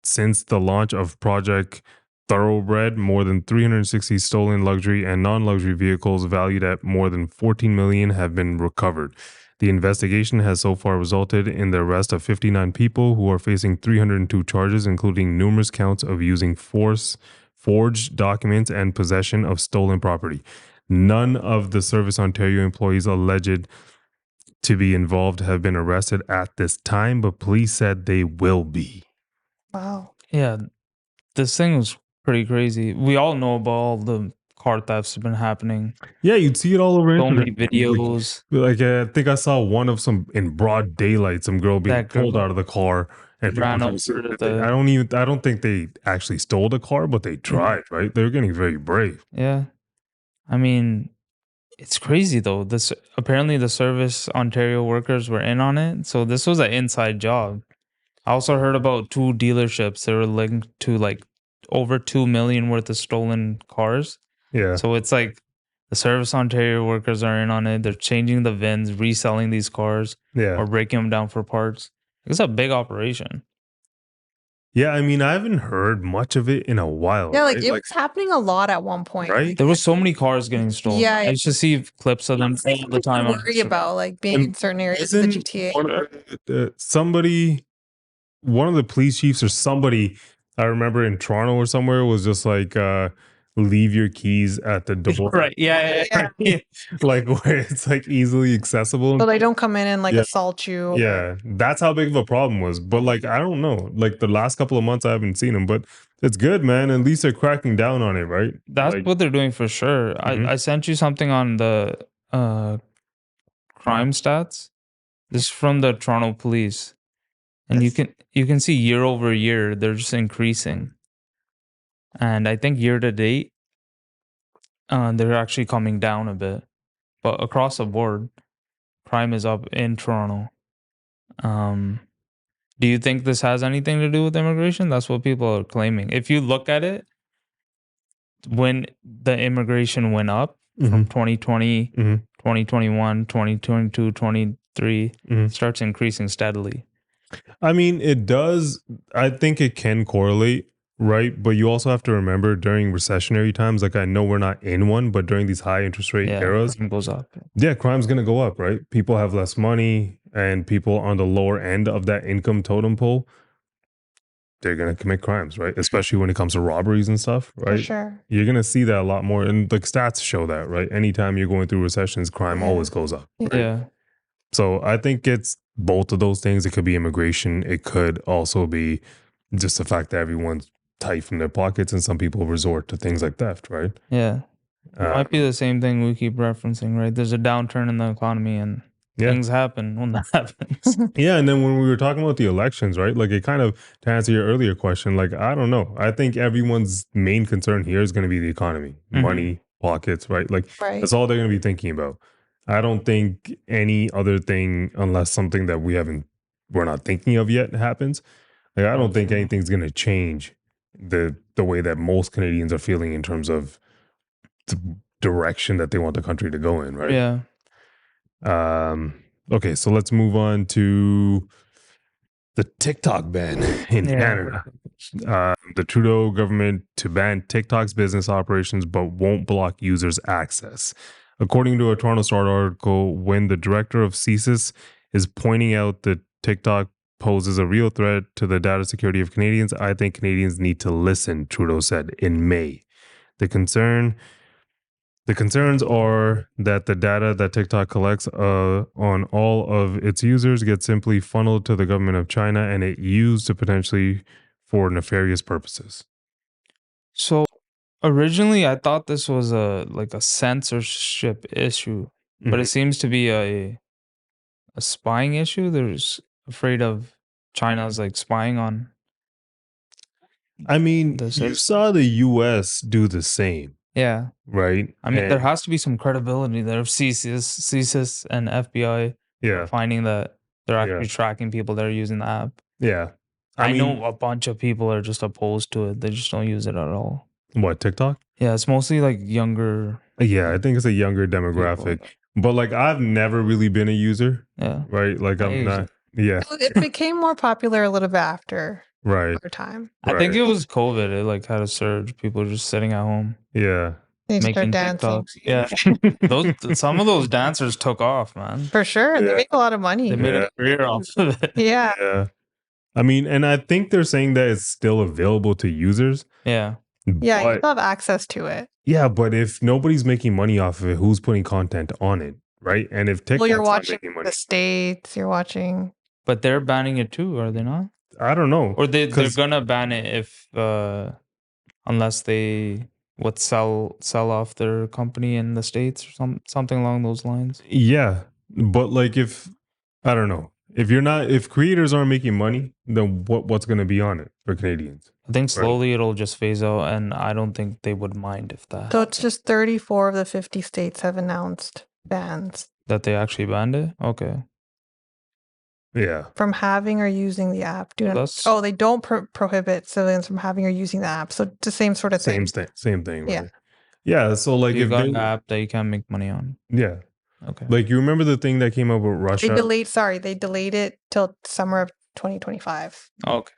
since the launch of Project Thoroughbred, more than 360 stolen luxury and non-luxury vehicles valued at more than 14 million have been recovered. The investigation has so far resulted in the arrest of 59 people who are facing 302 charges, including numerous counts of using forged documents and possession of stolen property. None of the Service Ontario employees alleged to be involved have been arrested at this time, but police said they will be. Wow. Yeah, this thing was pretty crazy. We all know about all the car thefts have been happening. Yeah, you'd see it all over So many internet. videos. Like I think I saw one of some in broad daylight, some girl being That girl pulled out of the car and ran people over trying the- I don't think they actually stole the car, but they tried, right? They were getting very brave. Yeah. I mean, it's crazy though. This apparently the Service Ontario workers were in on it. So this was an inside job. I also heard about 2 dealerships that were linked to like over 2 million worth of stolen cars. Yeah. So it's like the Service Ontario workers are in on it. They're changing the VINs, reselling these cars, Yeah. or breaking them down for parts. It's a big operation. Yeah, I mean, I haven't heard much of it in a while. Yeah, like right? it was happening a lot at one point. Right? There was so many cars getting stolen. Yeah, I used to see clips of them all the time. I on worry Instagram. about like being in certain areas of the GTA. Somebody, one of the police chiefs or somebody, I remember in Toronto or somewhere, was just like, leave your keys at the door. Right. Yeah. Like where it's like easily accessible. So they don't come in and like Yeah. assault you. Yeah, that's how big of a problem was. But like, I don't know. Like the last couple of months, I haven't seen them, but it's good, man. At least they're cracking down on it, right? That's Like, what they're doing for sure. I sent you something on the crime stats. This is from the Toronto police. And you can see year over year they're just increasing. And I think year to date they're actually coming down a bit. But across the board, crime is up in Toronto. Do you think this has anything to do with immigration? That's what people are claiming. If you look at it, when the immigration went up from 2020, 2021, 2022, 23, it starts increasing steadily. I mean, it does. I think it can correlate, right? But you also have to remember during recessionary times, like I know we're not in one, but during these high interest rate eras, crime goes up. Yeah, crime's going to go up, right? People have less money and people on the lower end of that income totem pole, they're going to commit crimes, right? Especially when it comes to robberies and stuff, right? For sure. You're going to see that a lot more. And the stats show that, right? Anytime you're going through recessions, crime always goes up. Right? Yeah. So I think it's both of those things. It could be immigration. It could also be just the fact that everyone's tight from their pockets and some people resort to things like theft, right? Yeah. It might be the same thing we keep referencing, right? There's a downturn in the economy and things happen when that happens. Yeah, and then when we were talking about the elections, right? Like it kind of, to answer your earlier question, like I don't know. I think everyone's main concern here is going to be the economy, money, pockets, right? Like that's all they're going to be thinking about. I don't think any other thing, unless something that we're not thinking of yet happens. Like I don't think anything's going to change the way that most Canadians are feeling in terms of the direction that they want the country to go in, right? Yeah. Okay, so let's move on to the TikTok ban in Canada. The Trudeau government to ban TikTok's business operations, but won't block users' access. According to a Toronto Star article, when the director of CSIS is pointing out that TikTok poses a real threat to the data security of Canadians, I think Canadians need to listen, Trudeau said in May. The concerns are that the data that TikTok collects on all of its users gets simply funneled to the government of China and it used to potentially for nefarious purposes. So Originally, I thought this was a censorship issue, but it seems to be a spying issue. There's afraid of China's like spying on. I mean, The you citizens. saw the U.S. do the same, Yeah, right? I mean, there And- has to be some credibility there. If CSIS and FBI yeah, are finding that they're Yeah. actually tracking people that are using the app. yeah. I mean, know a bunch of people are just opposed to it. They just don't use it at all. What, TikTok? Yeah, it's mostly like younger. Yeah, I think it's a younger demographic. But like, I've never really been a user, Yeah, right? Like, I I'm use not. it. Yeah, It became more popular a little bit after right. over time. I think Right. it was COVID. It like had a surge. People were just sitting at home Yeah, They start making dancing. TikToks. Yeah, some of those dancers took off, man. For sure. They Yeah. make a lot of money. They made Yeah. a career off of it. Yeah. yeah. I mean, and I think they're saying that it's still available to users. Yeah, Yeah, you but, still have access to it. yeah, but if nobody's making money off of it, who's putting content on it, right? And if TikTok's Well, you're not watching making money, the States, you're watching. but they're banning it too, are they not? I don't know. Or they're 'Cause- gonna ban it if unless they would sell off their company in the States or something along those lines. Yeah, but like, if I don't know, if creators aren't making money, then what's going to be on it for Canadians? I think slowly it'll just phase out, and I don't think they would mind if that So it's just 34 of the 50 states have announced bans that they actually banned it. Okay, Yeah, from having or using the app. That's- They don't prohibit civilians from having or using the app. So it's the same sort of thing. same thing. Yeah. Right? Yeah. So like, you if got they, an app that you can't make money on. yeah, Okay, like you remember the thing that came up with Russia? They delayed it till summer of 2025. okay.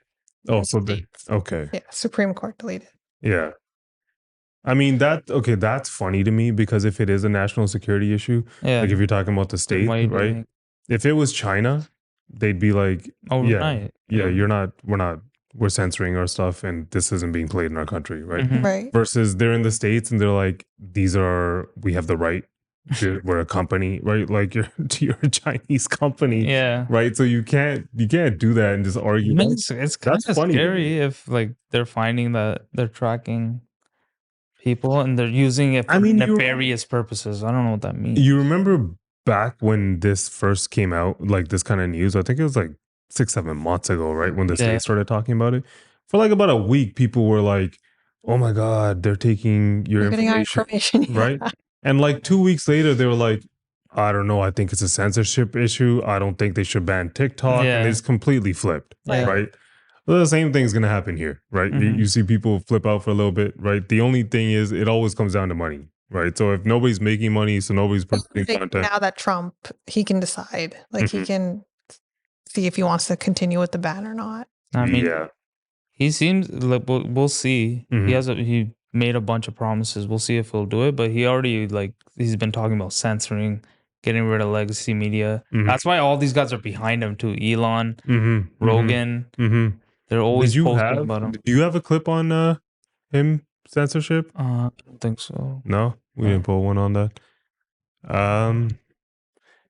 Oh, so okay, Yeah, Supreme Court delayed it. yeah. I mean that's funny to me, because if it is a national security issue, Yeah, like if you're talking about the state, Why you right? doing- If it was China, they'd be like, overnight. yeah, we're censoring our stuff, and this isn't being played in our country, right? Mhm. Right. Versus they're in the States and they're like, we have the right. We're a company, right? Like you're a Chinese company, Yeah. right? So you can't do that and just argue. I mean, it's kind That's of funny to scary if like they're finding that they're tracking people and they're using it for I mean, nefarious purposes. I don't know what that means. You remember back when this first came out, like this kind of news? I think it was like 6-7 months ago, right? When the Yeah. state started talking about it. For like about a week, people were like, "Oh my God, they're taking your We're getting our information," information. right? And like 2 weeks later, they were like, "I don't know. I think it's a censorship issue. I don't think they should ban TikTok." Yeah. And they just completely flipped, Yeah. right? Well, the same thing's gonna happen here, right? Mhm. You see people flip out for a little bit, right? The only thing is, it always comes down to money, right? So if nobody's making money, so nobody's I producing think content. now that Trump, he can decide. Like he Mhm. can see if he wants to continue with the ban or not. I mean, yeah, he seems like we'll see. Mhm. He made a bunch of promises. We'll see if he'll do it. But he already he's been talking about censoring, getting rid of legacy media. Mhm. That's why all these guys are behind him too. Elon, mm-hmm. Rogan. Mm-hmm. They're always posting about him. Do you have a clip on him censorship? I don't think so. No, we No. didn't pull one on that.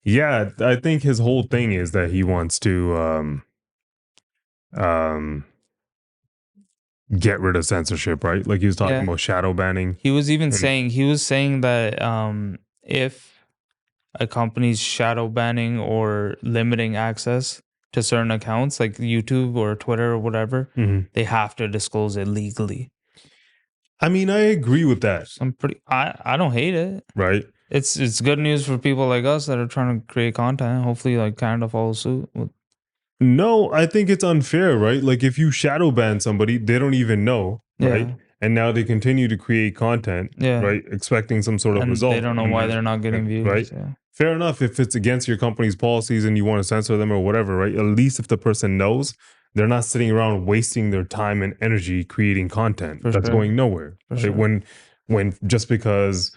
Yeah, I think his whole thing is that he wants to get rid of censorship, right? Like he was talking Yeah. about shadow banning. He was even And- saying that if a company's shadow banning or limiting access to certain accounts like YouTube or Twitter or whatever, Mhm. they have to disclose it legally. I mean, I agree with that, I don't hate it. right? It's good news for people like us that are trying to create content. Hopefully like Canada follows suit. No, I think it's unfair, right? Like if you shadow ban somebody, they don't even know, right? Yeah. And now they continue to create content, Yeah. right? Expecting some sort of And result. they don't know why they're not getting views. Right? Yeah. Fair enough if it's against your company's policies and you want to censor them or whatever, right? At least if the person knows, they're not sitting around wasting their time and energy creating content For that's sure. going nowhere. For right? sure. When just because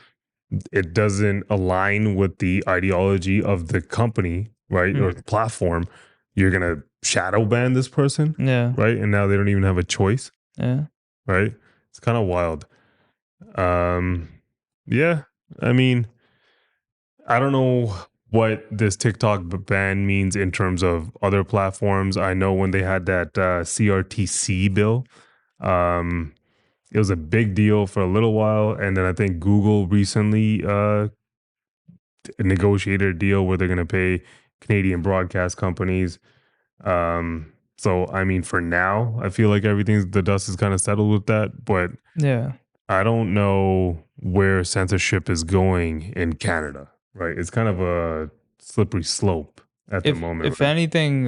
it doesn't align with the ideology of the company, right, or the platform, you're gonna shadow ban this person, Yeah. right? And now they don't even have a choice, Yeah. right? It's kind of wild. Yeah, I mean, I don't know what this TikTok ban means in terms of other platforms. I know when they had that CRTC bill, It was a big deal for a little while, and then I think Google recently negotiated a deal where they're going to pay Canadian broadcast companies. So I mean, for now, I feel like the dust is kind of settled with that, but Yeah. I don't know where censorship is going in Canada. Right? It's kind of a slippery slope at the moment. If Right? anything,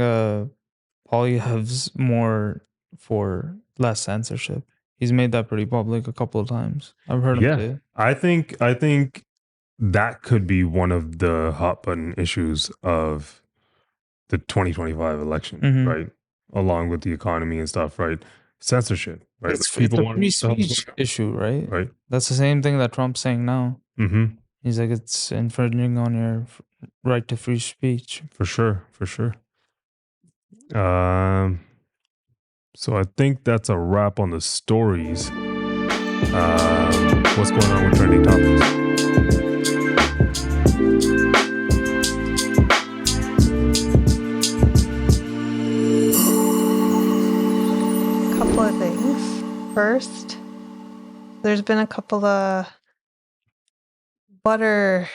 Polyev's more for less censorship. He's made that pretty public a couple of times. I've heard him say it. I think that could be one of the hot button issues of the 2025 election, Mhm. right? Along with the economy and stuff, right? Censorship, right? It's a free speech issue, right? Right. That's the same thing that Trump's saying now. Mm-hmm. He's like, it's infringing on your right to free speech. For sure. So I think that's a wrap on the stories. What's going on with trending topics? Couple of things. First, there's been a couple of butter.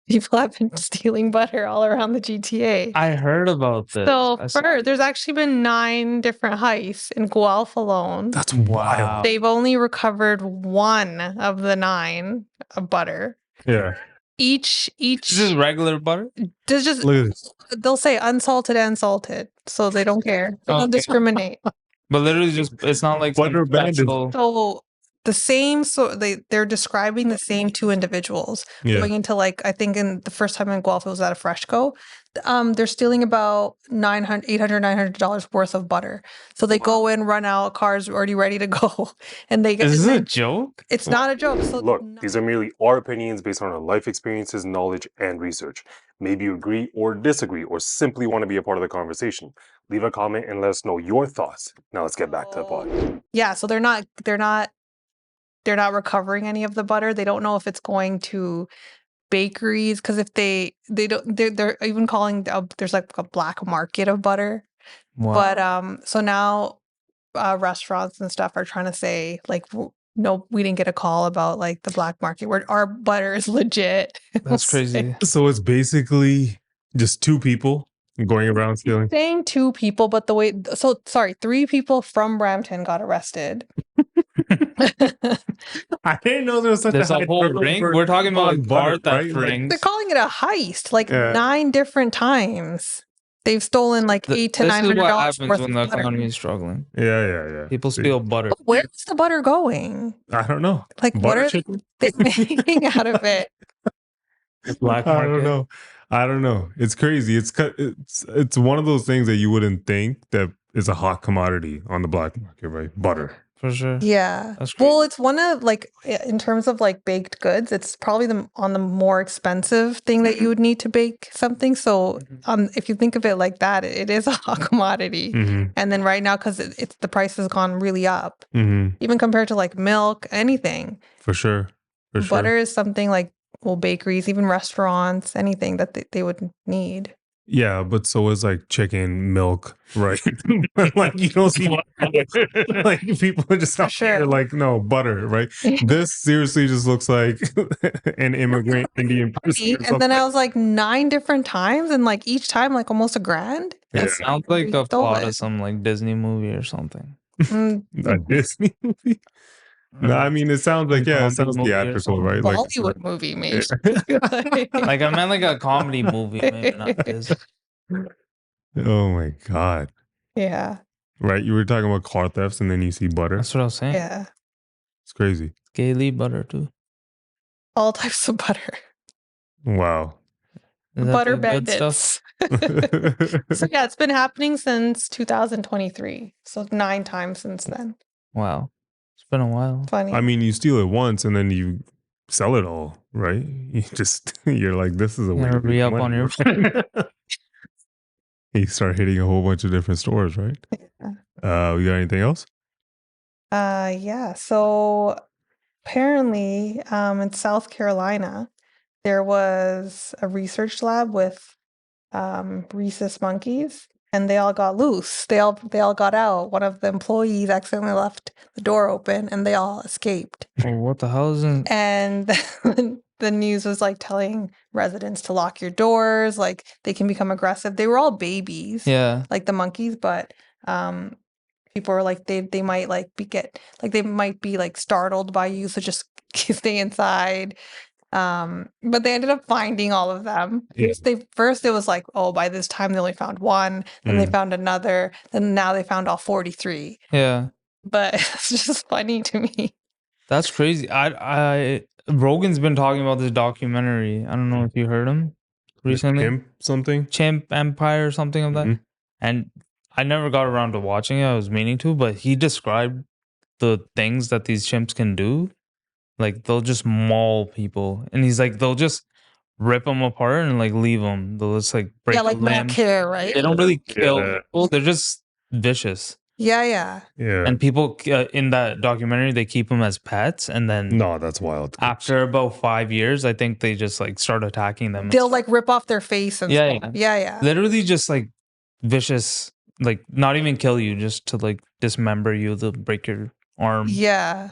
People have been stealing butter all around the GTA. I heard about this. So there's actually been 9 different heists in Guelph alone. That's wild. They've only recovered 1 of the 9 of butter. Yeah. This is regular butter? There's just Look at this. they'll say unsalted and salted, so they don't care. They don't Okay. discriminate. But literally just it's not like some Butter bandits. special. So the same, so they're describing the same 2 individuals Yeah. going into, like, I think in the first time in Guelph it was at a Freshco. They're stealing about $900 worth of butter. So they go in, run out, cars already ready to go, and they get. Is this a joke? It's not a joke. So Look, these are merely our opinions based on our life experiences, knowledge, and research. Maybe you agree or disagree, or simply want to be a part of the conversation. Leave a comment and let us know your thoughts. Now let's get back to the pod. Yeah, so they're not recovering any of the butter. They don't know if it's going to bakeries, because if they don't, they're even calling there's like a black market of butter. Wow. But so now restaurants and stuff are trying to say, like, no, we didn't get a call about like the black market where our butter is legit. That's crazy. So it's basically just 2 people going around stealing. Saying 2 people, but 3 people from Brampton got arrested. I didn't know there was such There's a a high whole turnover ring. We're talking about on like butter, car theft right? Like, rings. They're calling it a heist, like Yeah. 9 different times. They've stolen like $800 to This is what $900 happens worth when of the butter. economy is struggling. Yeah. People See, steal butter. But where's the butter going? I don't know. Like, what Butter are chicken? they making out of it? Black I market. don't know. It's crazy. It's one of those things that you wouldn't think that is a hot commodity on the black market, right? Butter. For sure. Yeah. That's crazy. Well, it's one of, like, in terms of like baked goods, it's probably on the more expensive thing that you would need to bake something. So if you think of it like that, it is a hot commodity. Mm-hmm. And then right now, because it's the price has gone really up, Mm-hmm. even compared to like milk, anything. For sure. Butter is something like, well, bakeries, even restaurants, anything that they would need. Yeah, but so is like chicken, milk, right? Like you don't see like people are just out here like, no, butter, right? This seriously just looks like an immigrant Indian person. And then I was like 9 different times, and like each time like almost $1,000. It sounds like a stole plot it. of some like Disney movie or something. A Disney movie? No, I mean it sounds like it sounds movie or theatrical, something. right? Like Bollywood movie, maybe. Like I meant like a comedy movie, maybe not Disney. Oh my god. Yeah. Right? You were talking about car thefts and then you see butter. That's what I was saying. Yeah. It's crazy. Scaly butter too. All types of butter. Wow. Is that Butter the good bandits. So yeah, it's been happening since 2023. So 9 times since then. Wow. It's been a while. Funny. I mean, you steal it once and then you sell it all, right? You're like, this is a way to re make up money, on your right? You start hitting a whole bunch of different stores, right? Yeah. We got anything else? Yeah. So apparently, in South Carolina, there was a research lab with rhesus monkeys, and they all got loose. They all got out. One of the employees accidentally left the door open, and they all escaped. Oh, what the hell is it? And the news was like telling residents to lock your doors, like they can become aggressive. They were all babies, Yeah. like the monkeys, but people were like they might like they might be like startled by you, so just stay inside. But they ended up finding all of them. Yeah. First it was like, oh, by this time they only found one, then they found another, then now they found all 43. Yeah. But it's just funny to me. That's crazy. Rogan's been talking about this documentary. I don't know if you heard him recently. Chimp something? Chimp Empire or something of that. Mhm. And I never got around to watching it. I was meaning to, but he described the things that these chimps can do. Like they'll just maul people, and he's like they'll just rip them apart and like leave them. They'll just like break Yeah, a like no limb. care, right? They don't really kill Yeah. people. They're just vicious. Yeah. Yeah. And people in that documentary, they keep them as pets, and then No, that's wild. after about 5 years, I think they just like start attacking them. They'll like rip off their face and Yeah, stuff. Yeah. literally just like vicious, like not even kill you, just to like dismember you, to break your arm. Yeah.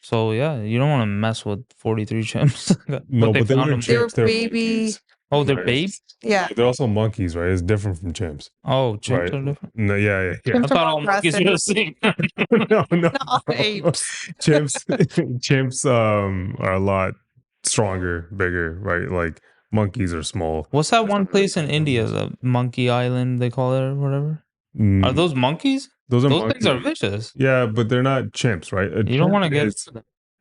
So yeah, you don't want to mess with 43 chimps. No, but they found weren't them. They were chimps. They're baby. monkeys. Oh, they're Right. babes? Yeah. They're also monkeys, right? It's different from chimps. Oh, chimps Right. are different. No, yeah. I Chimps are thought all more monkeys were the same. no. All apes. Chimps are a lot stronger, bigger, right? Like monkeys are small. What's that one place in India, the Monkey Island, they call it, or whatever? Mm, Are those monkeys? those are Those monkeys. things are vicious. Yeah, but they're not chimps, right? You don't want to get.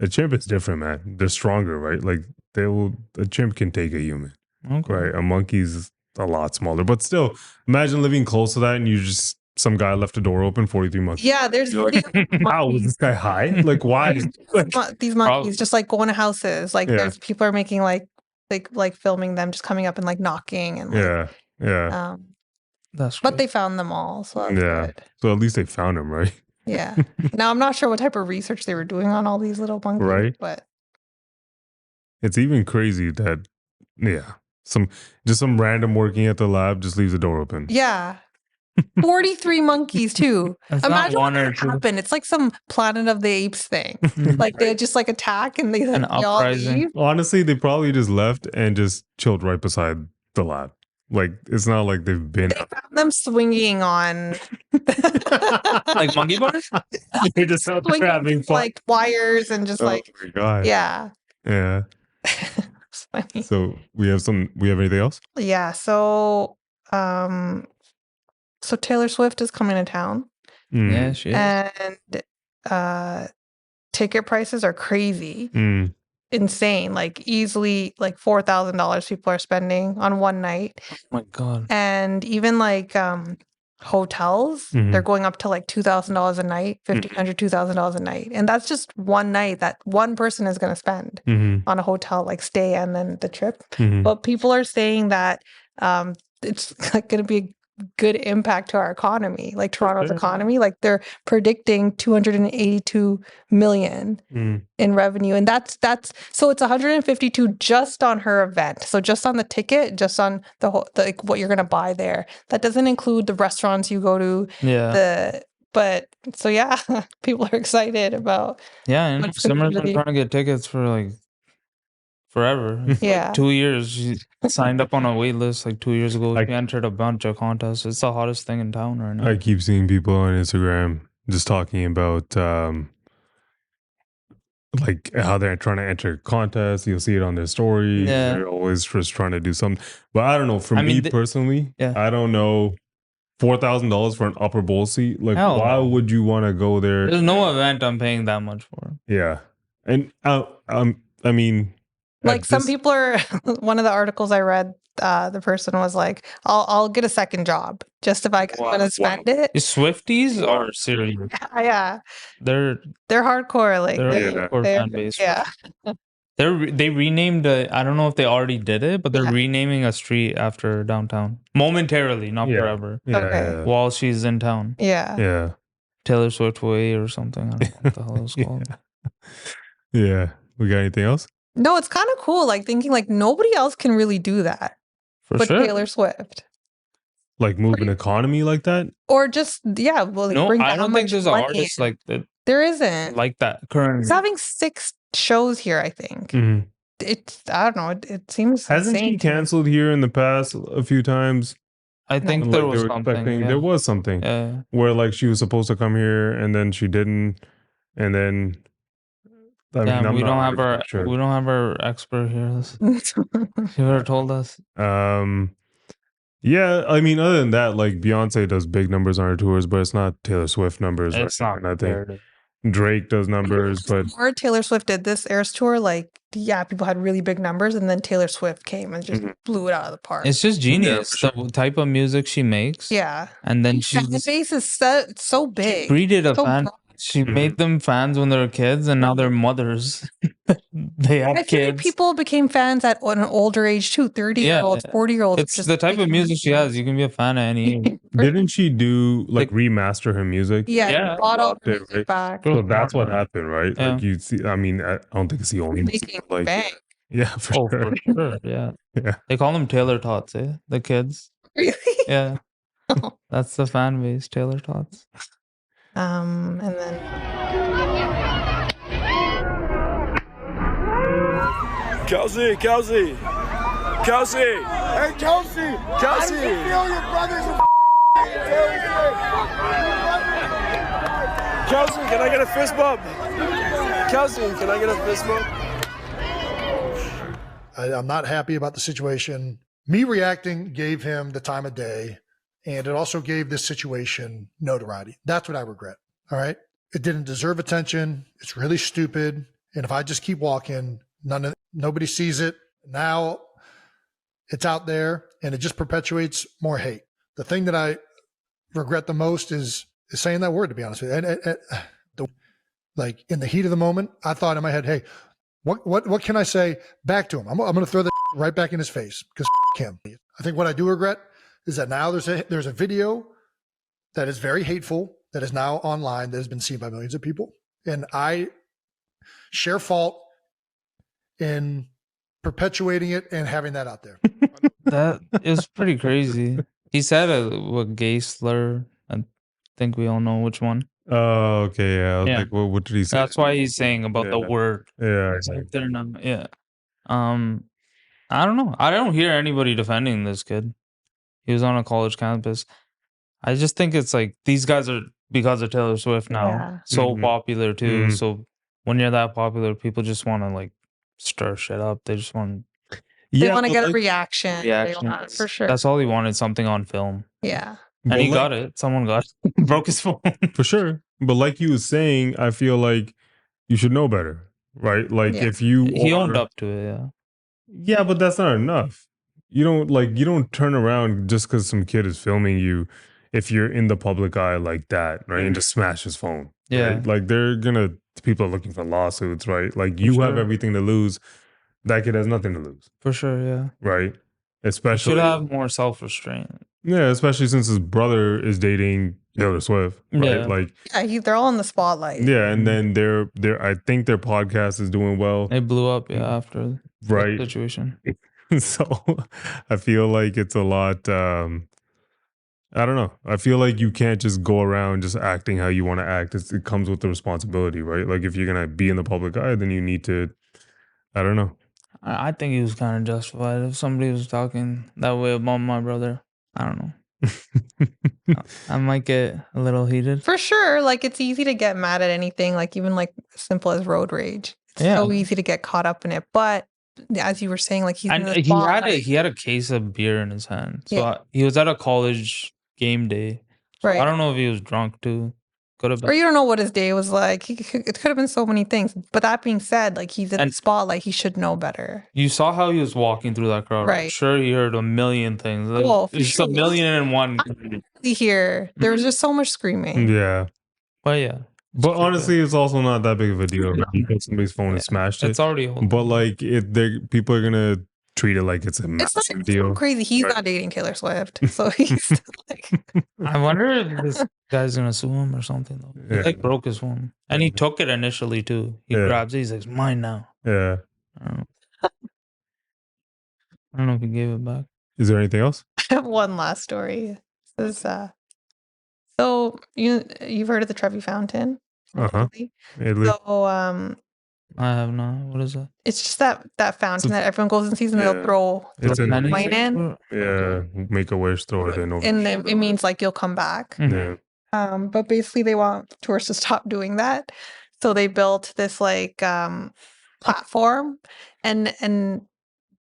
A chimp is different, man. They're stronger, right? Like a chimp can take a human, Okay. right? A monkey's a lot smaller, but still, imagine living close to that and some guy left the door open, 43 monkeys. Yeah, there's You're like, how was this guy high? Like, why? these monkeys just like going to houses. Like Yeah. there's people are making like filming them just coming up and like knocking and like, yeah. That's but they found them all, so that's Yeah. good. So at least they found him, right? Yeah. Now I'm not sure what type of research they were doing on all these little monkeys, Right. but It's even crazy that, some random working at the lab just leaves the door open. yeah. 43 monkeys too. It's not Imagine one what or would two. happen. It's like some Planet of the Apes thing. Like they just like attack and they An like, they all uprising. leave. Honestly, they probably just left and just chilled right beside the lab. Like, it's not like they've been. They found them swinging on Like monkey bars? They're just out there swinging having fun. like wires and just like Oh my God. yeah. Yeah. It's funny. So we have anything else? Yeah, so Taylor Swift is coming to town Mm. Yeah, she is. and ticket prices are crazy. Mm. Insane. Like easily like $4,000 people are spending on one night. Oh my God. And even like hotels, Mhm. they're going up to like $2,000 a night, $1,500, $2,000 a night. And that's just one night that one person is going to spend Mhm. on a hotel, like stay and then the trip. Mhm. But people are saying that it's like going to be a good impact to our economy, like Toronto's sure. economy. Like they're predicting 282 million Mm. in revenue, and that's so it's 152 just on her event. So just on the ticket, just on the whole, like what you're going to buy there. That doesn't include the restaurants you go to. Yeah. So yeah, people are excited about. Yeah, and What's Simmer's gonna been be- trying to get tickets for like forever. Yeah. 2 years. She signed up on a wait list like 2 years ago. I- She entered a bunch of contests. It's the hottest thing in town right now. I keep seeing people on Instagram just talking about like how they're trying to enter contests. You'll see it on their story. Yeah. They're always just trying to do something. But I don't know. For I me mean, personally, yeah. I don't know. $4,000 for an upper bowl seat. Like, Hell why no. would you want to go there? There's no event I'm paying that much for. Yeah, and I mean, Like at some this- people are. One of the articles I read, the person was like, "I'll get a second job just if I'm Wow. gonna spend it." The Swifties are serious. Yeah, They're they're hardcore. Like they're they, a hardcore they're- fan base. yeah. They renamed. I don't know if they already did it, but they're Yeah. renaming a street after downtown momentarily, not Yeah. forever. yeah, Okay. While she's in town, Yeah. yeah, Taylor Swift Way or something. I don't know what the hell it's called. yeah. We got anything else? No, it's kind of cool. Like thinking like nobody else can really do that For but sure. Taylor Swift. like move an economy like that? Or just well, like No, bring I that don't think much there's an money artist in. like that, There isn't. like that currently. He's having 6 shows here, I think. It's I don't know. It seems Hasn't insane she to me. canceled here in the past a few times? I think Like there they was were something. expecting, Yeah. there was something Yeah. where like she was supposed to come here and then she didn't, and then I mean, Yeah, I'm we don't not have our 100% sure. we don't have our expert here. She would have told us. Yeah, I mean, other than that, like Beyonce does big numbers on her tours, but it's not Taylor Swift numbers. It's right? not And I fair think to- Drake does numbers, but Before Taylor Swift did this Eras tour, like people had really big numbers, and then Taylor Swift came and just blew it out of the park. It's just genius, for the type of music she makes. Yeah. And then Fan she base is so big. breeded a So fan. broad. She made them fans when they were kids, and now they're mothers. They have I feel like kids. people became fans at an older age too. 30-year-olds, 40-year-olds. It's the type of music she has. You can be a fan at any age. didn't she do like remaster her music? Yeah, bought all her Right? music back. So that's what happened, right? Yeah. Like you see, I mean, I don't think it's the only Making like bank. yeah, for Oh, sure. for sure. Yeah. Yeah. They call them Taylor Tots, the kids. Really? Yeah. That's the fan base, Taylor Tots. And then Kelsey. Hey, Kelsey! How does it feel your brother's a Kelsey, can I get a fist bump? Kelsey, can I get a fist bump? I'm not happy about the situation. Me reacting gave him the time of day, and it also gave this situation notoriety. That's what I regret. All right. It didn't deserve attention. It's really stupid. And if I just keep walking, nobody sees it. Now it's out there and it just perpetuates more hate. The thing that I regret the most is saying that word, to be honest with you. Like in the heat of the moment, I thought in my head, hey, what can I say back to him? I'm going to throw that right back in his face because him. I think what I do regret is that now there's a video that is very hateful that is now online that has been seen by millions of people. And I share fault in perpetuating it and having that out there. That is pretty crazy. He said a gay slur. I think we all know which one. Oh, okay, yeah. I was Yeah. like, what did he say? That's why he's saying about the word. Yeah, It's like they're not, yeah. I don't know. I don't hear anybody defending this kid. He was on a college campus. I just think it's like these guys are, because of Taylor Swift now, so popular too. So when you're that popular, people just want to like stir shit up. They just want they want to get a reaction. They reaction. want, for sure. That's all he wanted, something on film. Yeah. And he got it. Someone got it. Broke his phone. For sure. But like you was saying, I feel like you should know better, right? Like if you He owned up to it, yeah. Yeah, but that's not enough. You don't turn around just because some kid is filming you if you're in the public eye like that, right? And just smash his phone. Yeah. Right? Like people are looking for lawsuits, right? Like you have everything to lose. That kid has nothing to lose. For sure, yeah. Right? He Especially should have more self-restraint. Yeah, especially since his brother is dating Taylor Swift. Right? Yeah. Like They're all in the spotlight. yeah, and then I think their podcast is doing well. It blew up, after Right. the situation. So I feel like it's a lot I don't know. I feel like you can't just go around just acting how you want to act. It comes with the responsibility, right? Like if you're going to be in the public eye, then you need to, I don't know. I think he was kind of justified. If somebody was talking that way about my brother, I don't know. I might get a little heated. For sure. Like it's easy to get mad at anything, like even like simple as road rage. It's so easy to get caught up in it. But as you were saying, like he's in the spotlight. He had a case of beer in his hand. So he was at a college game day. So Right. I don't know if he was drunk too. Could have been. Or you don't know what his day was like. It could have been so many things. But that being said, like he's in the spotlight, he should know better. You saw how he was walking through that crowd. Right. I'm sure he heard a million things. Well, It's sure. a million and one. Here, there was just so much screaming. Yeah. But yeah. But honestly, it's also not that big of a deal. Right? You put somebody's phone and smashed it. It's already a whole But like people are going to treat it like it's a It's massive not deal. so crazy. He's not dating Taylor Swift. So he's like I wonder if this guy's gonna sue him or something though. He Yeah. like broke his phone. And he took it initially too. He grabs it, he's like, it's mine now. Yeah. I don't know if he gave it back. Is there anything else? I have one last story. This, so you've heard of the Trevi Fountain? Italy. So I have not. What is it? it's just that fountain that everyone goes and sees, and they'll throw It's in coin in. Yeah, make a wish, throw it in. And it means like you'll come back. Yeah. But basically they want tourists to stop doing that. So they built this like platform and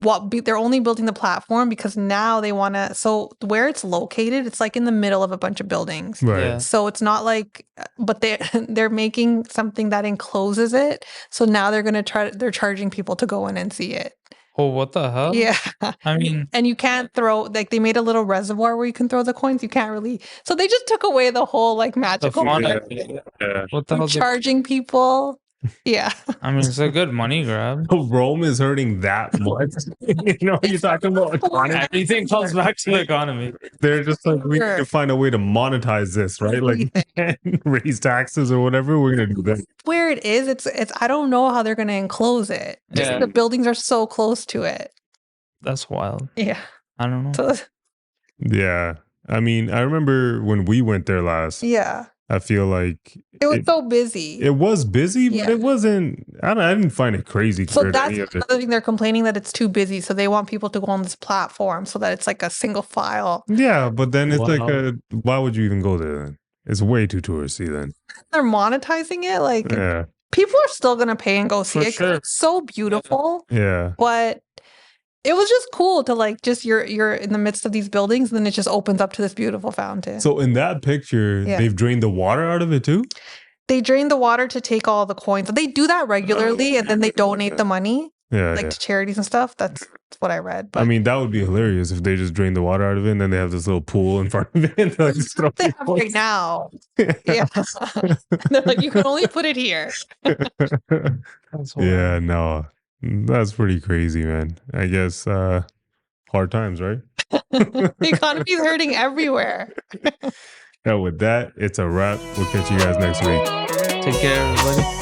they're only building the platform because now they want to, so where it's located, it's like in the middle of a bunch of buildings. Right. Yeah. So it's not like, but they're making something that encloses it. So now they're charging people to go in and see it. Oh, what the hell? Yeah. I mean, and you can't throw, like they made a little reservoir where you can throw the coins. You can't really, so they just took away the whole like magical fun part. of it. What the hell? Charging people. Yeah. I mean, it's a good money grab. Rome is hurting that much. You're talking about economy. Everything comes back to the economy. They're just like, we need to find a way to monetize this, right? Like raise taxes or whatever. We're gonna do that. Where it is, it's I don't know how they're gonna enclose it. Just the buildings are so close to it. That's wild. Yeah. I don't know. Yeah. I mean, I remember when we went there last. Yeah. I feel like it was so busy. It was busy, but it wasn't. I didn't find it crazy. So that's another thing. They're complaining that it's too busy, so they want people to go on this platform so that it's like a single file. Yeah, but then it's like why would you even go there then? It's way too touristy then. They're monetizing it. Like people are still gonna pay and go see it. Sure. It's so beautiful. Yeah. But it was just cool to like you're in the midst of these buildings and then it just opens up to this beautiful fountain. So in that picture, they've drained the water out of it too? They drain the water to take all the coins. They do that regularly and then they donate the money to charities and stuff. That's what I read. But I mean, that would be hilarious if they just drained the water out of it and then they have this little pool in front of it. And like, just throw they have right now. Yeah. They're like, you can only put it here. Yeah, no. That's pretty crazy, man. I guess hard times, right? The economy is hurting everywhere. Yeah, with that, it's a wrap. We'll catch you guys next week. Take care, everybody.